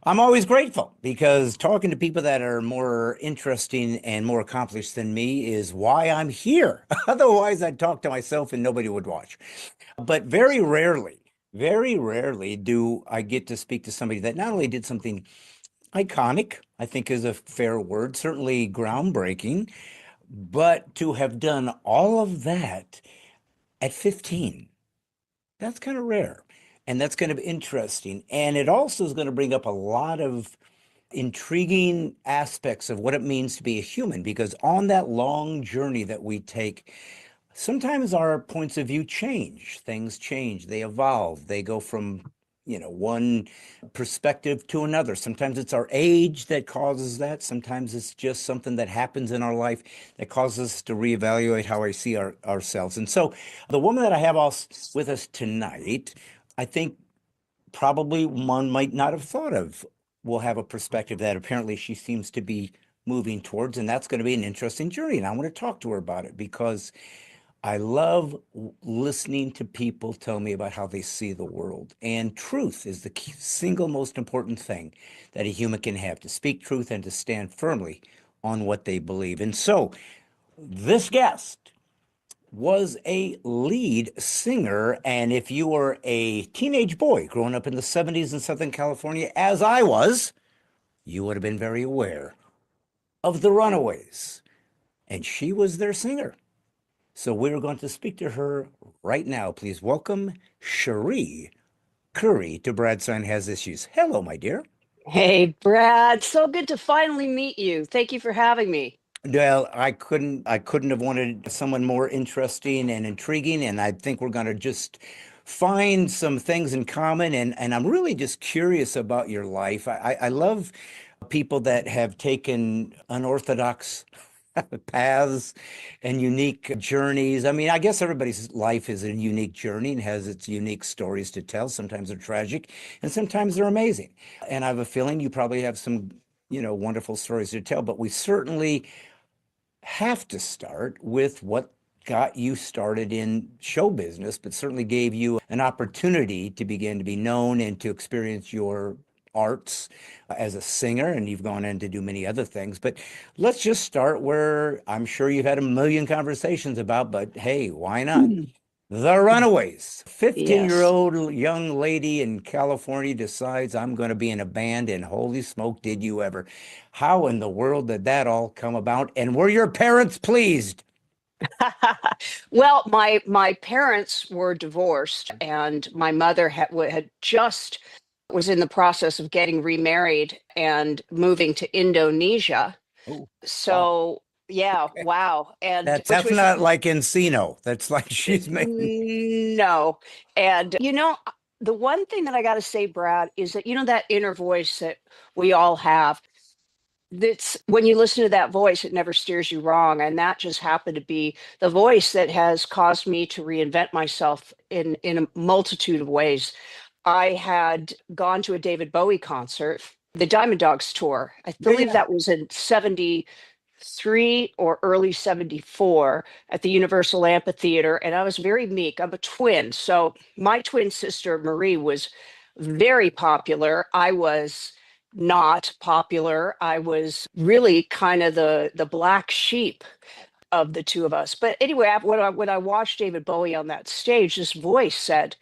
I'm always grateful, because talking to people that are more interesting and more accomplished than me is why I'm here. Otherwise, I'd talk to myself and nobody would watch. But very rarely do I get to speak to somebody that not only did something iconic, I think is a fair word, certainly groundbreaking, but to have done all of that at 15. That's kind of rare. And that's kind of interesting. And it also is going to bring up a lot of intriguing aspects of what it means to be a human, because on that long journey that we take, sometimes our points of view change. Things change, they evolve, they go from one perspective to another. Sometimes it's our age that causes that. Sometimes it's just something that happens in our life that causes us to reevaluate how I see ourselves. And so the woman that I have with us tonight, I think probably one might not have thought of, will have a perspective that apparently she seems to be moving towards. And that's going to be an interesting journey. And I want to talk to her about it, because I love listening to people tell me about how they see the world. And truth is the single most important thing that a human can have, to speak truth and to stand firmly on what they believe. And so this guest was a lead singer. And if you were a teenage boy growing up in the 70s in Southern California, as I was, you would have been very aware of the Runaways. And she was their singer. So we're going to speak to her right now. Please welcome Cherie Currie to Brad Sign Has Issues. Hello, my dear. Hey, Brad. So good to finally meet you. Thank you for having me. Well, I couldn't have wanted someone more interesting and intriguing, and I think we're going to just find some things in common. And I'm really just curious about your life. I love people that have taken unorthodox paths and unique journeys. I mean, I guess everybody's life is a unique journey and has its unique stories to tell. Sometimes they're tragic and sometimes they're amazing. And I have a feeling you probably have some, wonderful stories to tell, but we certainly have to start with what got you started in show business, but certainly gave you an opportunity to begin to be known and to experience your arts as a singer, and you've gone on to do many other things. But let's just start where I'm sure you've had a million conversations about, but hey, why not? Mhm. The Runaways. 15-year-old Yes. old young lady in California decides I'm going to be in a band, and holy smoke, did you ever? How in the world did that all come about? And were your parents pleased? Well, my parents were divorced, and my mother had just was in the process of getting remarried and moving to Indonesia. Oh, wow. So yeah, wow, and which That's was not like Encino. That's like she's making. no, and the one thing that I got to say, Brad, is that that inner voice that we all have. That's when you listen to that voice, it never steers you wrong. And that just happened to be the voice that has caused me to reinvent myself in a multitude of ways. I had gone to a David Bowie concert, the Diamond Dogs tour. I Yeah, believe yeah. that was in 73 or early 74 at the Universal Amphitheater. And I was very meek. I'm a twin. So my twin sister, Marie, was very popular. I was not popular. I was really kind of the black sheep of the two of us. But anyway, when I watched David Bowie on that stage, this voice said,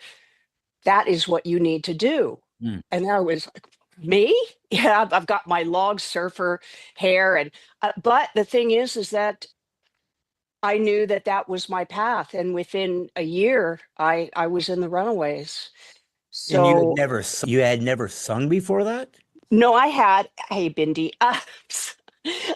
"That is what you need to do." Mm. And I was like, "Me? Yeah, I've got my log surfer hair." And but the thing is that I knew that that was my path, and within a year, I was in the Runaways. And So you had never sung before that? no, I had, hey, Bindi,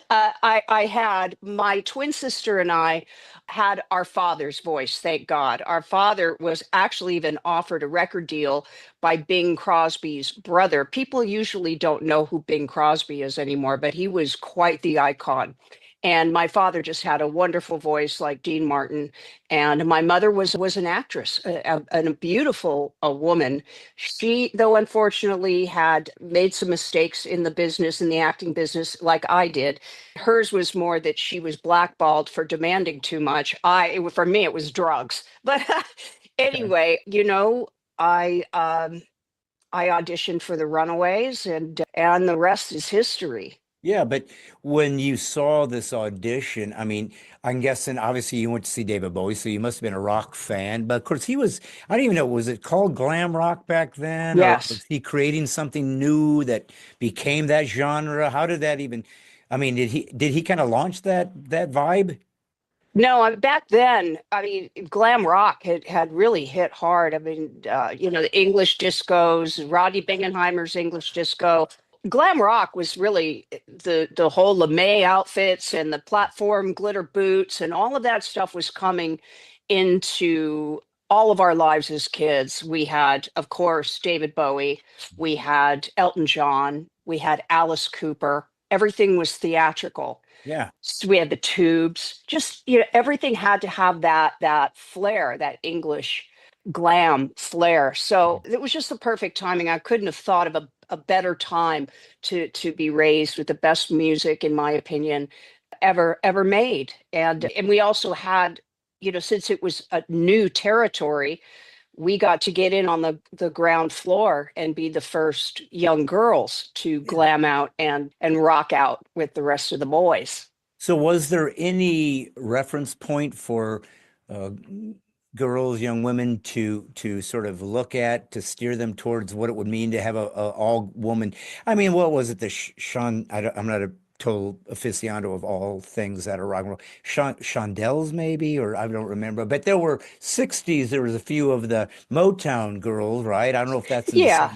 I had my twin sister and I had our father's voice, thank God. Our father was actually even offered a record deal by Bing Crosby's brother. People usually don't know who Bing Crosby is anymore, but he was quite the icon. And my father just had a wonderful voice like Dean Martin. And my mother was an actress, a beautiful a woman. She, though unfortunately, had made some mistakes in the business, in the acting business, like I did. Hers was more that she was blackballed for demanding too much. For me, it was drugs. But anyway, I auditioned for the Runaways, and the rest is history. Yeah, but when you saw this audition, I mean, I'm guessing obviously you went to see David Bowie, so you must have been a rock fan. But of course, I don't even know, was it called glam rock back then, or Yes. was he creating something new that became that genre? How did that even, I mean, did he kind of launch that vibe? No, back then, I mean, glam rock had really hit hard. I mean, the English discos, Rodney Bingenheimer's English disco. Glam rock was really the whole LeMay outfits and the platform glitter boots and all of that stuff was coming into all of our lives as kids. We had, of course, David Bowie, we had Elton John, we had Alice Cooper. Everything was theatrical. Yeah. So we had the tubes. Just everything had to have that flair, that English glam flair. So it was just the perfect timing. I couldn't have thought of a better time to be raised with the best music, in my opinion, ever made. And we also had, since it was a new territory, we got to get in on the ground floor and be the first young girls to Yeah. glam out and rock out with the rest of the boys. So was there any reference point for uh, girls, young women to sort of look at to steer them towards what it would mean to have a all woman? I mean, what was it? I'm not a total aficionado of all things that are rock and roll. Shondells maybe, or I don't remember. But there were 60s. There was a few of the Motown girls, right? I don't know if that's in the Yeah. same.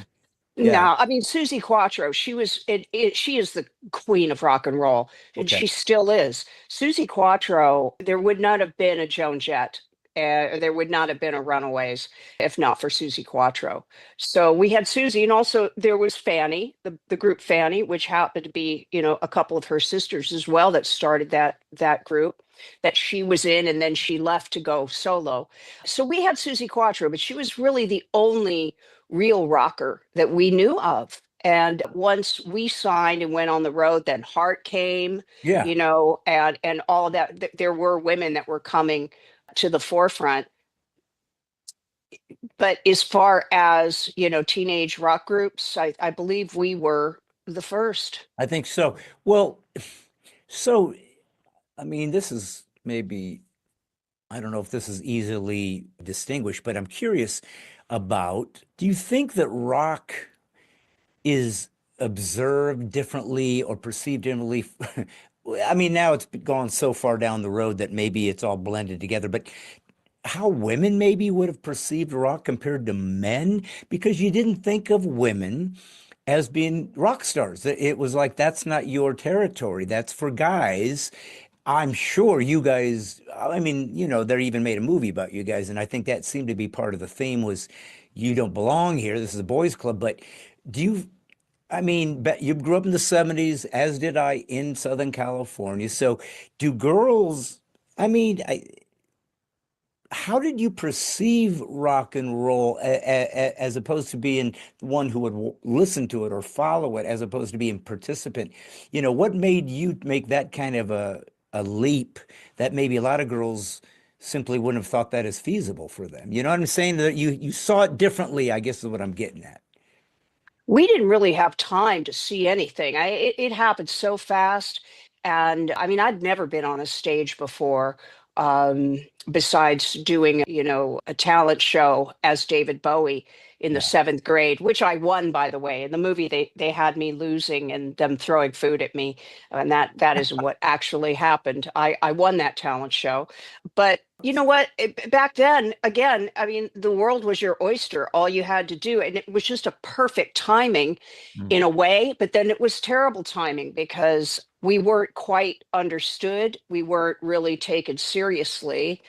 Yeah. No, I mean Susie Quattro, she is the queen of rock and roll, and Okay. she still is. Susie Quattro, there would not have been a Joan Jett, there would not have been a Runaways if not for Susie Quattro. So we had Susie, and also there was Fanny, the group Fanny, which happened to be, a couple of her sisters as well that started that group that she was in, and then she left to go solo. So we had Susie Quattro, but she was really the only real rocker that we knew of. And once we signed and went on the road, then Heart came, Yeah. and all of that. There were women that were coming to the forefront. But as far as, teenage rock groups, I believe we were the first. I think so. Well, so I mean, this is maybe, I don't know if this is easily distinguished, but I'm curious about, do you think that rock is observed differently or perceived differently? I mean, now it's gone so far down the road that maybe it's all blended together, but how women maybe would have perceived rock compared to men, because you didn't think of women as being rock stars. It was like, that's not your territory, that's for guys. I'm sure you guys, I mean, they even made a movie about you guys, and I think that seemed to be part of the theme was you don't belong here. This is a boys' club. But do you, I mean, you grew up in the 70s, as did I, in Southern California. So do girls, I mean, how did you perceive rock and roll as opposed to being one who would listen to it or follow it, as opposed to being participant? What made you make that kind of a leap that maybe a lot of girls simply wouldn't have thought that is feasible for them? You know what I'm saying? That you saw it differently, I guess is what I'm getting at. We didn't really have time to see anything. It happened so fast. And I mean, I'd never been on a stage before, um, besides doing, a talent show as David Bowie in the Yeah. seventh grade, which I won, by the way. In the movie, they had me losing and them throwing food at me. And that isn't what actually happened. I won that talent show. But you know what? Back then, again, I mean, the world was your oyster. All you had to do, and it was just a perfect timing Mm. in a way, but then it was terrible timing because we weren't quite understood. We weren't really taken seriously.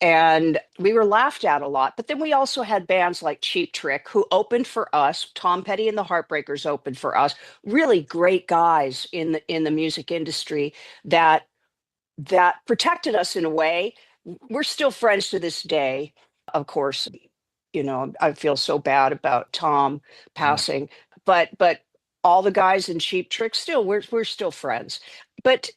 And we were laughed at a lot. But then we also had bands like Cheap Trick who opened for us. Tom Petty and the Heartbreakers opened for us. Really great guys in the music industry that protected us in a way. We're still friends to this day. Of course, I feel so bad about Tom Yeah. passing, but all the guys in Cheap Trick still we're still friends. But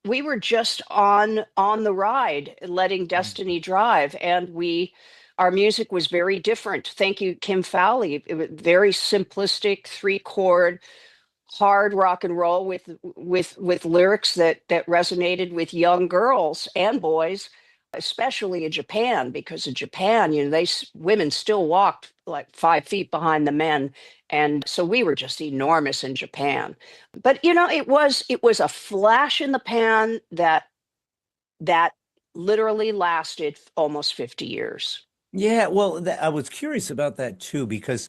we were just on the ride, letting destiny drive, and our music was very different. Thank you, Kim Fowley. It was very simplistic, three chord hard rock and roll with lyrics that resonated with young girls and boys, especially in Japan, because in Japan, women still walked like 5 feet behind the men, and so we were just enormous in Japan. But it was a flash in the pan that literally lasted almost 50 years. Yeah, well, I was curious about that too, because,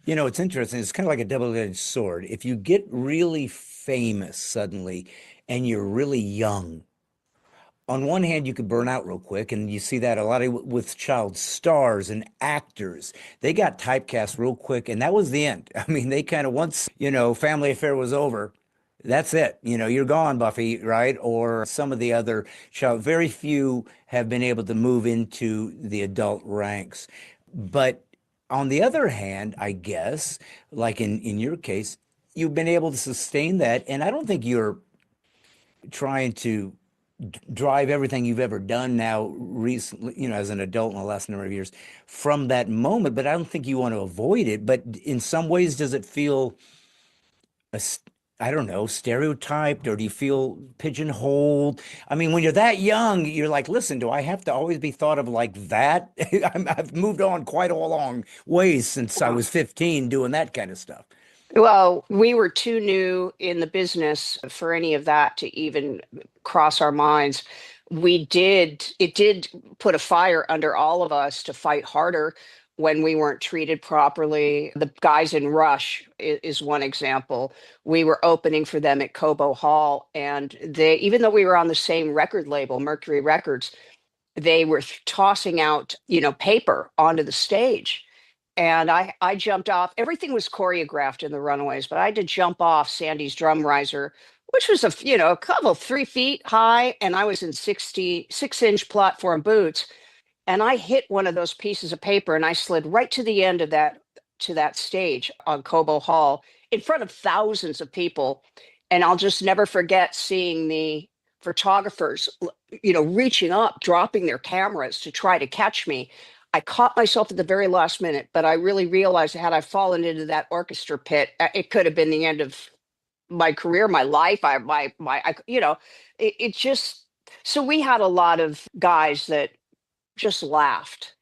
it's interesting. It's kind of like a double-edged sword. If you get really famous suddenly and you're really young, on one hand, you could burn out real quick, and you see that a lot with child stars and actors. They got typecast real quick, and that was the end. I mean, they kind of once, Family Affair was over, that's it. You're gone, Buffy, right? Or some of the other child. Very few have been able to move into the adult ranks. But on the other hand, I guess, like in your case, you've been able to sustain that, and I don't think you're trying to drive everything you've ever done now recently, as an adult in the last number of years from that moment, but I don't think you want to avoid it. But in some ways, does it feel, a s- I don't know, stereotyped, or do you feel pigeonholed? I mean, when you're that young, you're like, listen, do I have to always be thought of like that? I've moved on quite a long ways since I was 15 doing that kind of stuff. Well, we were too new in the business for any of that to even cross our minds. It did put a fire under all of us to fight harder when we weren't treated properly. The guys in Rush is one example. We were opening for them at Cobo Hall, and even though we were on the same record label, Mercury Records, they were tossing out, paper onto the stage. And I jumped off. Everything was choreographed in the Runaways, but I had to jump off Sandy's drum riser, which was a couple 3 feet high, and I was in 66-inch platform boots, and I hit one of those pieces of paper, and I slid right to the end of that stage on Cobo Hall in front of thousands of people. And I'll just never forget seeing photographers, reaching up, dropping their cameras to try to catch me. I caught myself at the very last minute, but I really realized had I fallen into that orchestra pit, it could have been the end of my career, my life. It just, so we had a lot of guys that just laughed.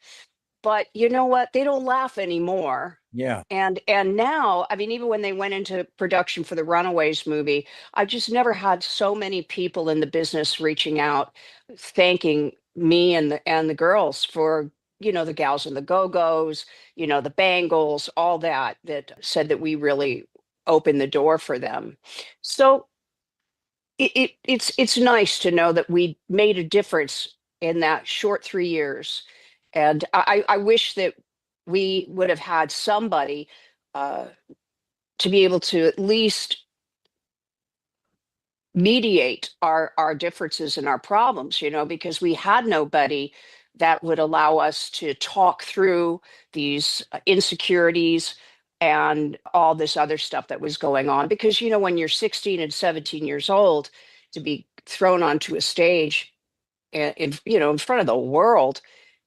But you know what? They don't laugh anymore. Yeah. And now, I mean, even when they went into production for the Runaways movie, I've just never had so many people in the business reaching out, thanking me and the girls for, the gals and the go-go's, the bangles, all that said that we really opened the door for them. So it's nice to know that we made a difference in that short 3 years. And I wish that we would have had somebody uh, to be able to at least mediate our differences and our problems, because we had nobody that would allow us to talk through these insecurities and all this other stuff that was going on. Because, when you're 16 and 17 years old, to be thrown onto a stage in front of the world,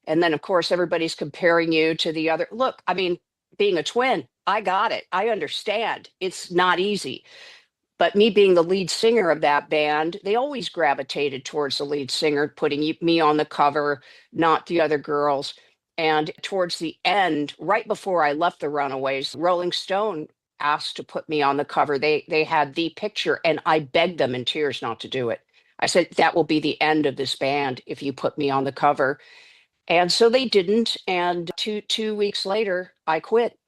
and then of course everybody's comparing you to the other. Look, I mean, being a twin, I got it. I understand. It's not easy. But me being the lead singer of that band, they always gravitated towards the lead singer, putting me on the cover, not the other girls. And towards the end, right before I left the Runaways, Rolling Stone asked to put me on the cover. They had the picture, and I begged them in tears not to do it. I said, that will be the end of this band if you put me on the cover. And so they didn't. And two weeks later, I quit.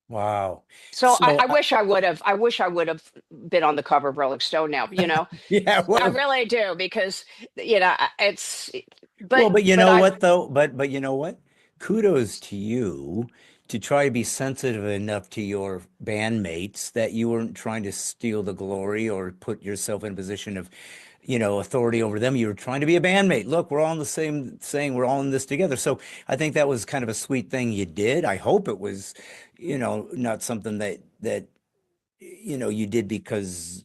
Wow. So So I wish I would have. I wish I would have been on the cover of Rolling Stone now. yeah, I well, really do, because it's. well, But but you but know I what though? But you know what? Kudos to you to try to be sensitive enough to your bandmates that you weren't trying to steal the glory or put yourself in a position of, authority over them. You were trying to be a bandmate. Look, we're all in the same saying, we're all in this together. So I think that was kind of a sweet thing you did. I hope it was, not something that you did because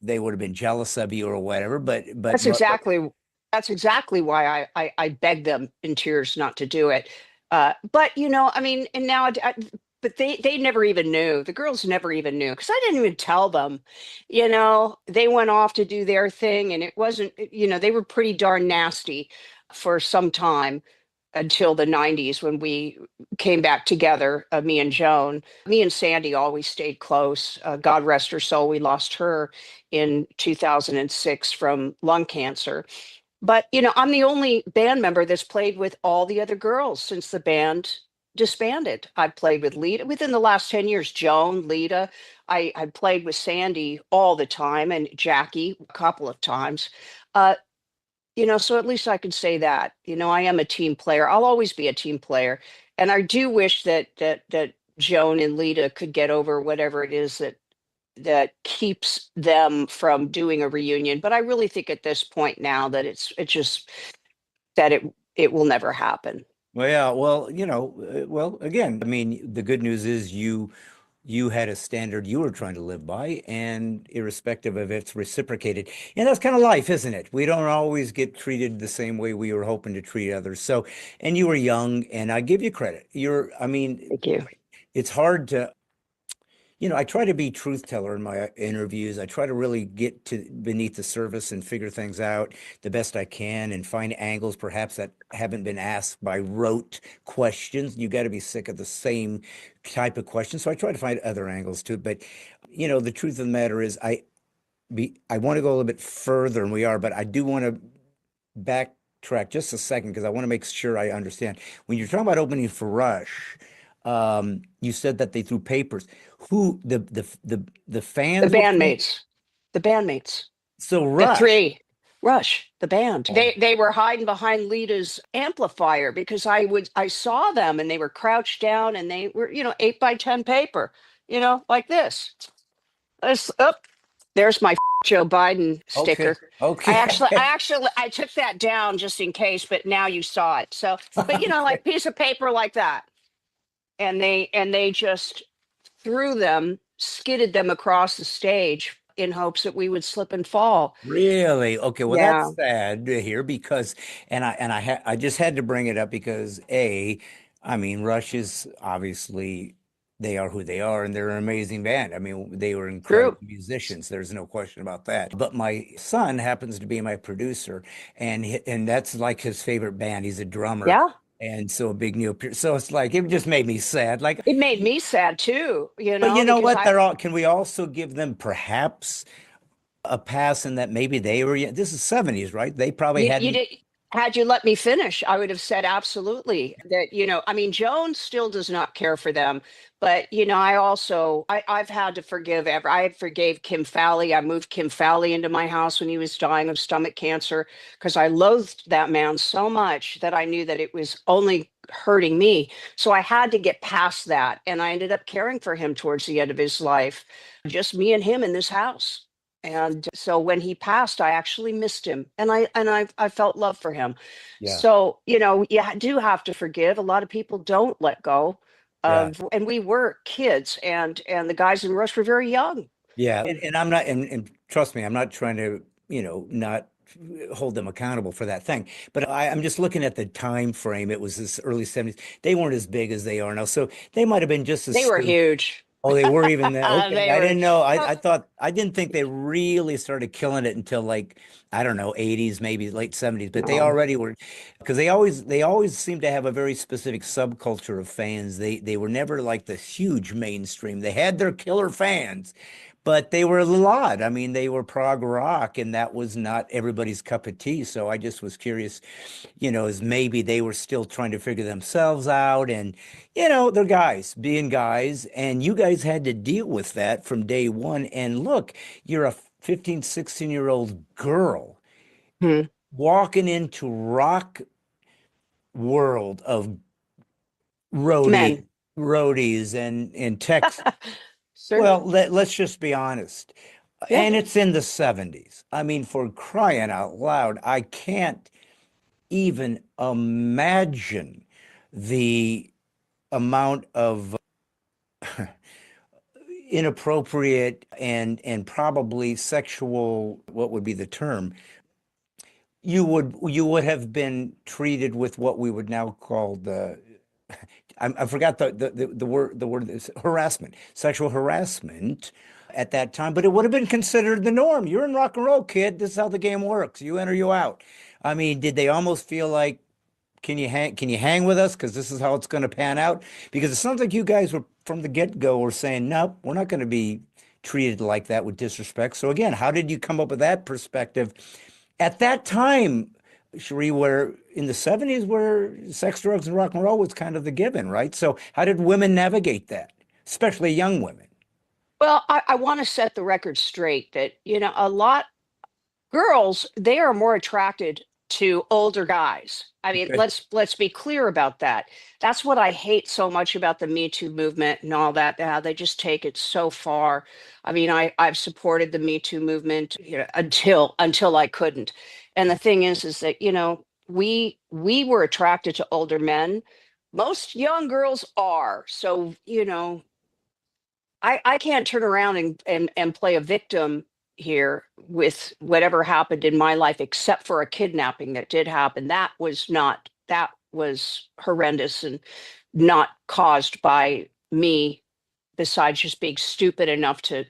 they would have been jealous of you or whatever. that's exactly that's exactly why I begged them in tears not to do it. But I mean, and now but they never even knew. The girls never even knew, because I didn't even tell them. They went off to do their thing, and it wasn't. They were pretty darn nasty for some time until the 90s, when we came back together, me and Joan. Me and Sandy always stayed close. God rest her soul. We lost her in 2006 from lung cancer. But, I'm the only band member that's played with all the other girls since the band disbanded. I've played with Lita within the last 10 years, Joan, Lita. I played with Sandy all the time, and Jackie a couple of times. Uh, so at least I can say that, I am a team player. I'll always be a team player. And I do wish that Joan and Lita could get over whatever it is that keeps them from doing a reunion. But I really think at this point now that it's just that it will never happen. Well, yeah, well, well, again, I mean, the good news is you had a standard you were trying to live by, and irrespective of if it's reciprocated. And that's kind of life, isn't it? We don't always get treated the same way we were hoping to treat others. So, and you were young, and I give you credit. I mean, Thank you. it's hard to, I try to be truth teller in my interviews. I try to really get to beneath the surface and figure things out the best I can and find angles perhaps that haven't been asked by rote questions. You got to be sick of the same type of questions. So I try to find other angles to it. But the truth of the matter is I want to go a little bit further than we are, but I do want to backtrack just a second because I want to make sure I understand. When you're talking about opening for Rush, you said that they threw papers. Who the The fans were playing? bandmates, the bandmates, So the Rush. three, Rush, the band. Oh, They were hiding behind Lita's amplifier, because I saw them, and they were crouched down, and they were 8 by 10 paper, like this. Up there's my Joe Biden okay, sticker. I okay. actually, I actually, I took that down just in case, but now you saw it. So, but like piece of paper like that, and they just threw them, skidded them across the stage in hopes that we would slip and fall. Really? Okay, well that's Yeah, sad to hear because I just had to bring it up because I mean Rush is obviously they are who they are and they're an amazing band. I mean they were incredible true. musicians. There's no question about that. But my son happens to be my producer and that's like his favorite band. He's a drummer Yeah. and so a big Neil Peart. So it's like it just made me sad. Like, It made me sad too, but you know because what? They're all, can we also give them perhaps a pass in that maybe they were, this is 70s, right? They probably you hadn't. did. Had you let me finish, I would have said absolutely that, I mean, Joan still does not care for them, but I've had to forgive I forgave Kim Fowley. I moved Kim Fowley into my house when he was dying of stomach cancer because I loathed that man so much that I knew that it was only hurting me. So I had to get past that. And I ended up caring for him towards the end of his life, just me and him in this house. And so when he passed, I actually missed him, and I felt love for him. Yeah, So, you do have to forgive. A lot of people don't let go yeah. of, and we were kids, and the guys in Rush were very young. Yeah, and I'm not, and trust me, I'm not trying to, not hold them accountable for that thing. But I'm just looking at the time frame. It was this early 70s. They weren't as big as they are now, so they might have been just as They were stable. huge. Oh, they were even that. Okay, They I were. didn't know. Oh, I thought I didn't think they really started killing it until like I don't know, 80s, maybe late 70s. But they no. already were because they always seem to have a very specific subculture of fans. They were never like the huge mainstream. They had their killer fans, but they were a lot. I mean, they were prog rock, and that was not everybody's cup of tea. So I just was curious, as maybe they were still trying to figure themselves out. And, they're guys being guys, and you guys had to deal with that from day one. And look, you're a 15, 16-year-old girl Hmm. walking into rock world of Men. roadie, roadies and techs. Sure. Well, let's just be honest. Yeah. And it's in the 70s. I mean, for crying out loud, I can't even imagine the amount of inappropriate and probably sexual, what would be the term? You would have been treated with what we would now call I forgot the word is harassment, sexual harassment at that time, but it would have been considered the norm. You're in rock and roll, kid. This is how the game works. You enter, you out. I mean, did they almost feel like, can you hang with us? Because this is how it's going to pan out. Because it sounds like you guys were from the get-go were saying, nope, we're not going to be treated like that with disrespect. So again, how did you come up with that perspective at that time, Cherie, where in the 70s where sex, drugs, and rock and roll was kind of the given, right? So how did women navigate that, especially young women? Well, I want to set the record straight that, a lot girls, they are more attracted to older guys. I mean, Okay. let's be clear about that. That's what I hate so much about the Me Too movement and all that. How they just take it so far. I mean, I've supported the Me Too movement, until I couldn't. And the thing is that, we were attracted to older men. Most young girls are. So, I can't turn around and play a victim here with whatever happened in my life, except for a kidnapping that did happen. That was horrendous and not caused by me, besides just being stupid enough to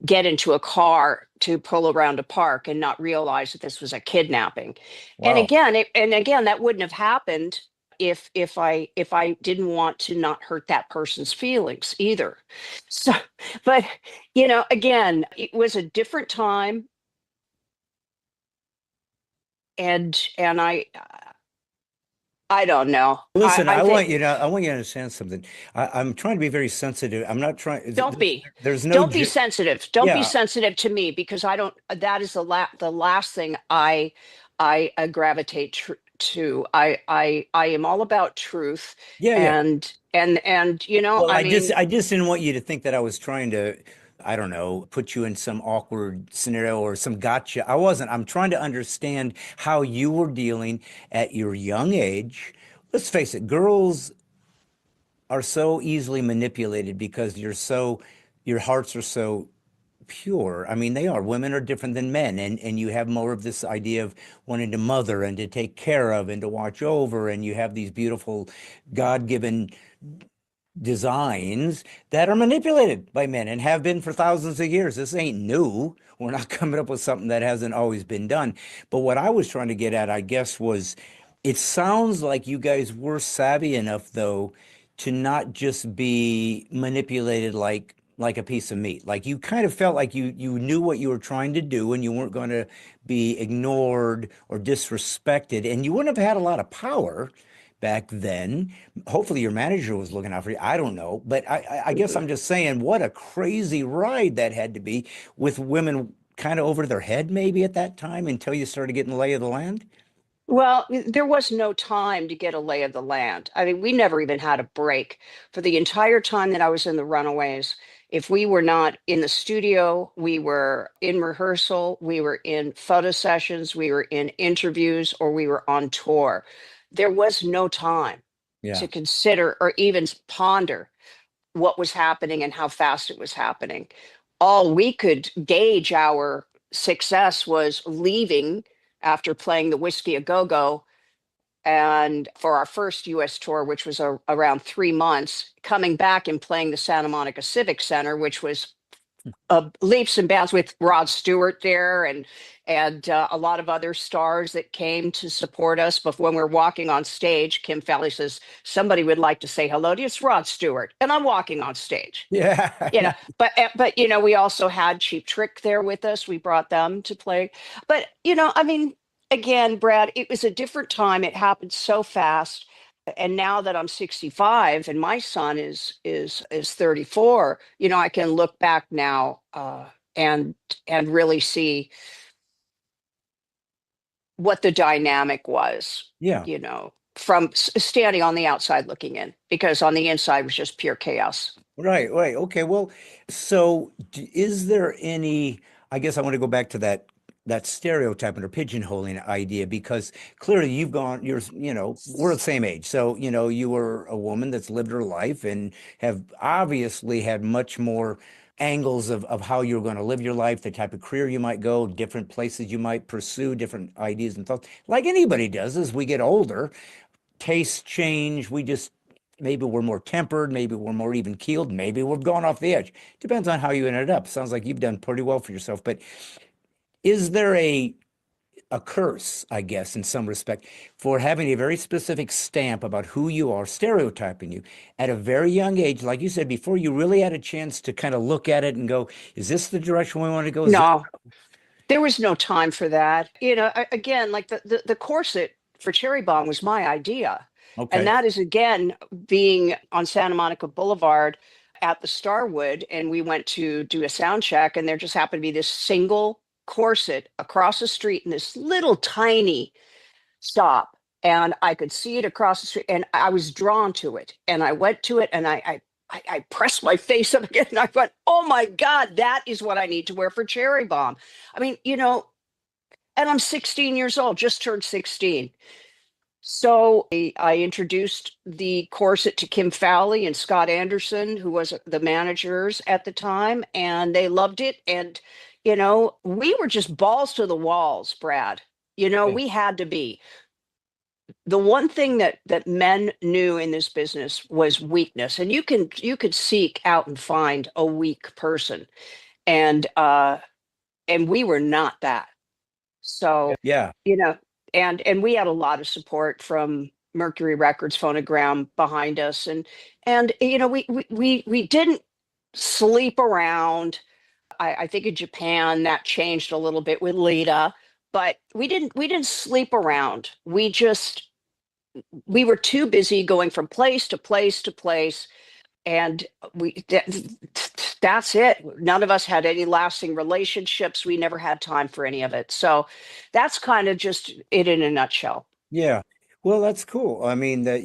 get into a car to pull around a park and not realize that this was a kidnapping. Wow. And again, that wouldn't have happened if I didn't want to not hurt that person's feelings either. So, but again, it was a different time, and I don't know. I Listen, I I want think you to I want you to understand something. I'm trying to be very sensitive. I'm not trying. don't be There's no. don't be sensitive. Don't be Yeah, sensitive to me, because I don't. That is the last thing I gravitate to. I am all about truth, yeah, yeah. and Well, I I just mean, I just didn't want you to think that I was trying to, I don't know, put you in some awkward scenario or some gotcha. I wasn't. I'm trying to understand how you were dealing at your young age. Let's face it, girls are so easily manipulated because your hearts are so pure. I mean, they are. Women are different than men, and you have more of this idea of wanting to mother and to take care of and to watch over, and you have these beautiful God-given designs that are manipulated by men and have been for thousands of years. This ain't new. We're not coming up with something that hasn't always been done. But what I was trying to get at, I guess, was it sounds like you guys were savvy enough, though, to not just be manipulated like a piece of meat. Like you kind of felt like you knew what you were trying to do and you weren't going to be ignored or disrespected, and you wouldn't have had a lot of power back then. Hopefully your manager was looking out for you. I don't know, but I guess I'm just saying what a crazy ride that had to be with women kind of over their head maybe at that time until you started getting the lay of the land. Well, there was no time to get a lay of the land. I mean, we never even had a break for the entire time that I was in the Runaways. If we were not in the studio, we were in rehearsal, we were in photo sessions, we were in interviews, or we were on tour. There was no time Yeah. to consider or even ponder what was happening and how fast it was happening. All we could gauge our success was leaving after playing the Whiskey a Go Go. And for our first US tour, which was around 3 months, coming back and playing the Santa Monica Civic Center, which was leaps and bounds with Rod Stewart there and a lot of other stars that came to support us. But when we're walking on stage, Kim Fowley says, somebody would like to say hello to you. It's Rod Stewart. And I'm walking on stage. Yeah. You know, but we also had Cheap Trick there with us. We brought them to play. But I mean, again, Brad, it was a different time. It happened so fast. And now that I'm 65 and my son is 34, I can look back now and really see what the dynamic was, Yeah. from standing on the outside looking in, because on the inside was just pure chaos. Right, right. Okay. Well, so is there any, I guess I want to go back to that stereotyping or pigeonholing idea because clearly we're the same age. So, you were a woman that's lived her life and have obviously had much more angles of how you're going to live your life, the type of career you might go, different places you might pursue, different ideas and thoughts. Like anybody does as we get older, tastes change. We just maybe we're more tempered, maybe we're more even keeled, maybe we've gone off the edge. Depends on how you ended up. Sounds like you've done pretty well for yourself. But is there a curse, I guess, in some respect, for having a very specific stamp about who you are, stereotyping you at a very young age, like you said, before you really had a chance to kind of look at it and go, is this the direction we want to go? Is this No, there was no time for that. Again, like the corset for Cherry Bomb was my idea. And okay? that is, again, being on Santa Monica Boulevard at the Starwood. And we went to do a sound check, and there just happened to be this single corset across the street in this little tiny stop. And I could see it across the street, and I was drawn to it. And I went to it, and I pressed my face up again, and I went, "Oh my God, that is what I need to wear for Cherry Bomb." I mean, and I'm 16 years old, just turned 16. So I introduced the corset to Kim Fowley and Scott Anderson, who was the managers at the time, and they loved it. And we were just balls to the walls, Brad. Okay. We had to be. The one thing that men knew in this business was weakness, and you could seek out and find a weak person, and we were not that. So Yeah. you know and we had a lot of support from Mercury Records Phonogram behind us, and we didn't sleep around. I think in Japan that changed a little bit with Lita, but we didn't sleep around. We were too busy going from place to place to place, and that's it. None of us had any lasting relationships. We never had time for any of it. So that's kind of just it in a nutshell. Yeah. Well, that's cool. I mean, that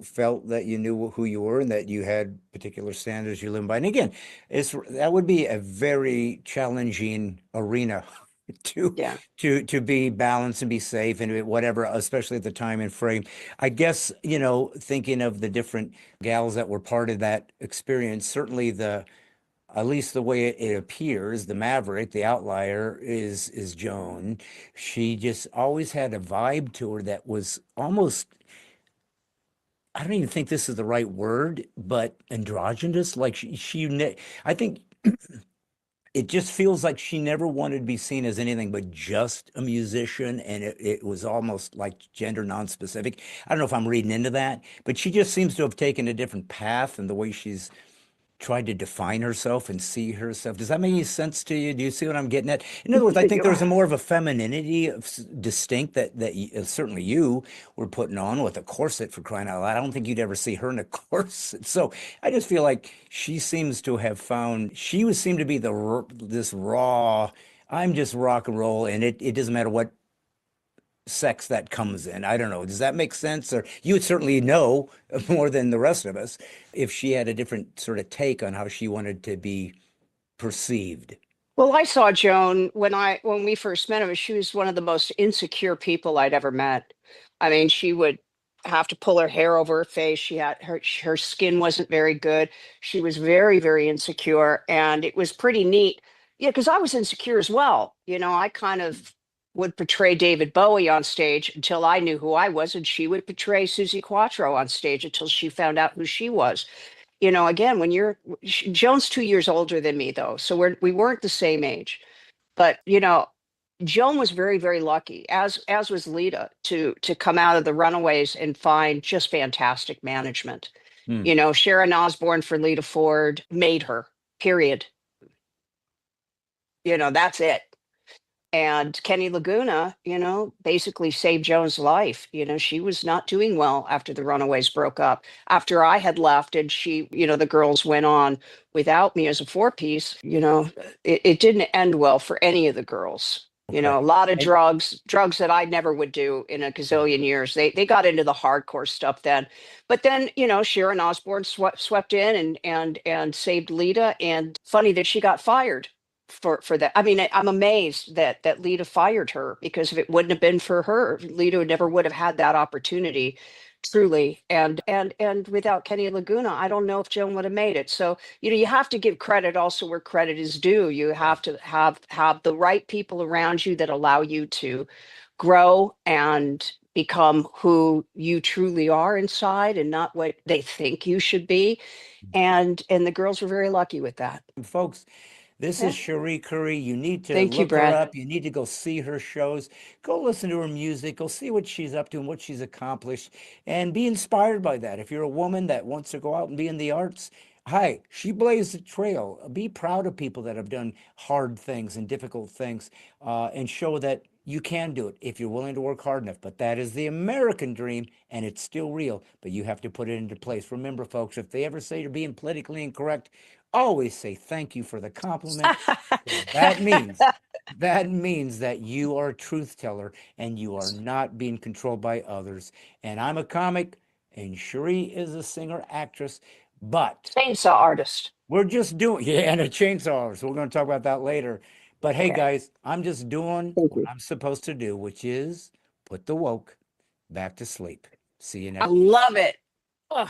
felt that you knew who you were and that you had particular standards you live by. And again, that would be a very challenging arena to Yeah. to be balanced and be safe and whatever, especially at the time and frame. I guess, thinking of the different gals that were part of that experience, certainly at least the way it appears, the maverick, the outlier is Joan. She just always had a vibe to her that was almost, I don't even think this is the right word, but androgynous. Like I think it just feels like she never wanted to be seen as anything but just a musician, and it was almost like gender non-specific. I don't know if I'm reading into that, but she just seems to have taken a different path in the way she's tried to define herself and see herself. Does that make any sense to you? Do you see what I'm getting at? In other words, I think there's a more of a femininity distinct that certainly you were putting on with a corset, for crying out loud. I don't think you'd ever see her in a corset. So I just feel like she seems to have found she would seem to be this raw. I'm just rock and roll, and it doesn't matter what sex that comes in. I don't know. Does that make sense? Or you would certainly know more than the rest of us if she had a different sort of take on how she wanted to be perceived. Well, I saw Joan when we first met her. She was one of the most insecure people I'd ever met. I mean, she would have to pull her hair over her face. She had her skin wasn't very good. She was very, very insecure, and it was pretty neat. Yeah, because I was insecure as well. I kind of would portray David Bowie on stage until I knew who I was, and she would portray Susie Quattro on stage until she found out who she was. Again, when Joan's 2 years older than me, though, so we weren't the same age. But Joan was very, very lucky, as was Lita, to come out of the Runaways and find just fantastic management. Hmm. Sharon Osbourne for Lita Ford made her. Period. That's it. And Kenny Laguna, basically saved Joan's life. She was not doing well after the Runaways broke up. After I had left and the girls went on without me as a four-piece, it didn't end well for any of the girls. Okay. A lot of And drugs that I never would do in a gazillion years. They got into the hardcore stuff then. But then, Sharon Osbourne swept in and saved Lita. And funny that she got fired for that. I mean, I'm amazed that Lita fired her, because if it wouldn't have been for her, Lita never would have had that opportunity, truly. And without Kenny Laguna, I don't know if Joan would have made it. So, you have to give credit also where credit is due. You have to have the right people around you that allow you to grow and become who you truly are inside, and not what they think you should be. And the girls were very lucky with that. folks, this is Yeah. Cherie Currie. You need to Thank you, look her Brad. up. You need to go see her shows. Go listen to her music. Go see what she's up to and what she's accomplished, and be inspired by that. If you're a woman that wants to go out and be in the arts, hi, she blazed the trail. Be proud of people that have done hard things and difficult things, and show that you can do it if you're willing to work hard enough. But that is the American dream, and it's still real, but you have to put it into place. Remember, folks, if they ever say you're being politically incorrect, always say thank you for the compliment. That means that you are a truth teller and you are not being controlled by others. And I'm a comic, and Cherie is a singer actress, but Chainsaw artist. we're just doing yeah, and a chainsaw. So we're going to talk about that later. But hey, Okay. guys, I'm just doing Thank what you. I'm supposed to do, which is put the woke back to sleep. See you I next. love it. Ugh.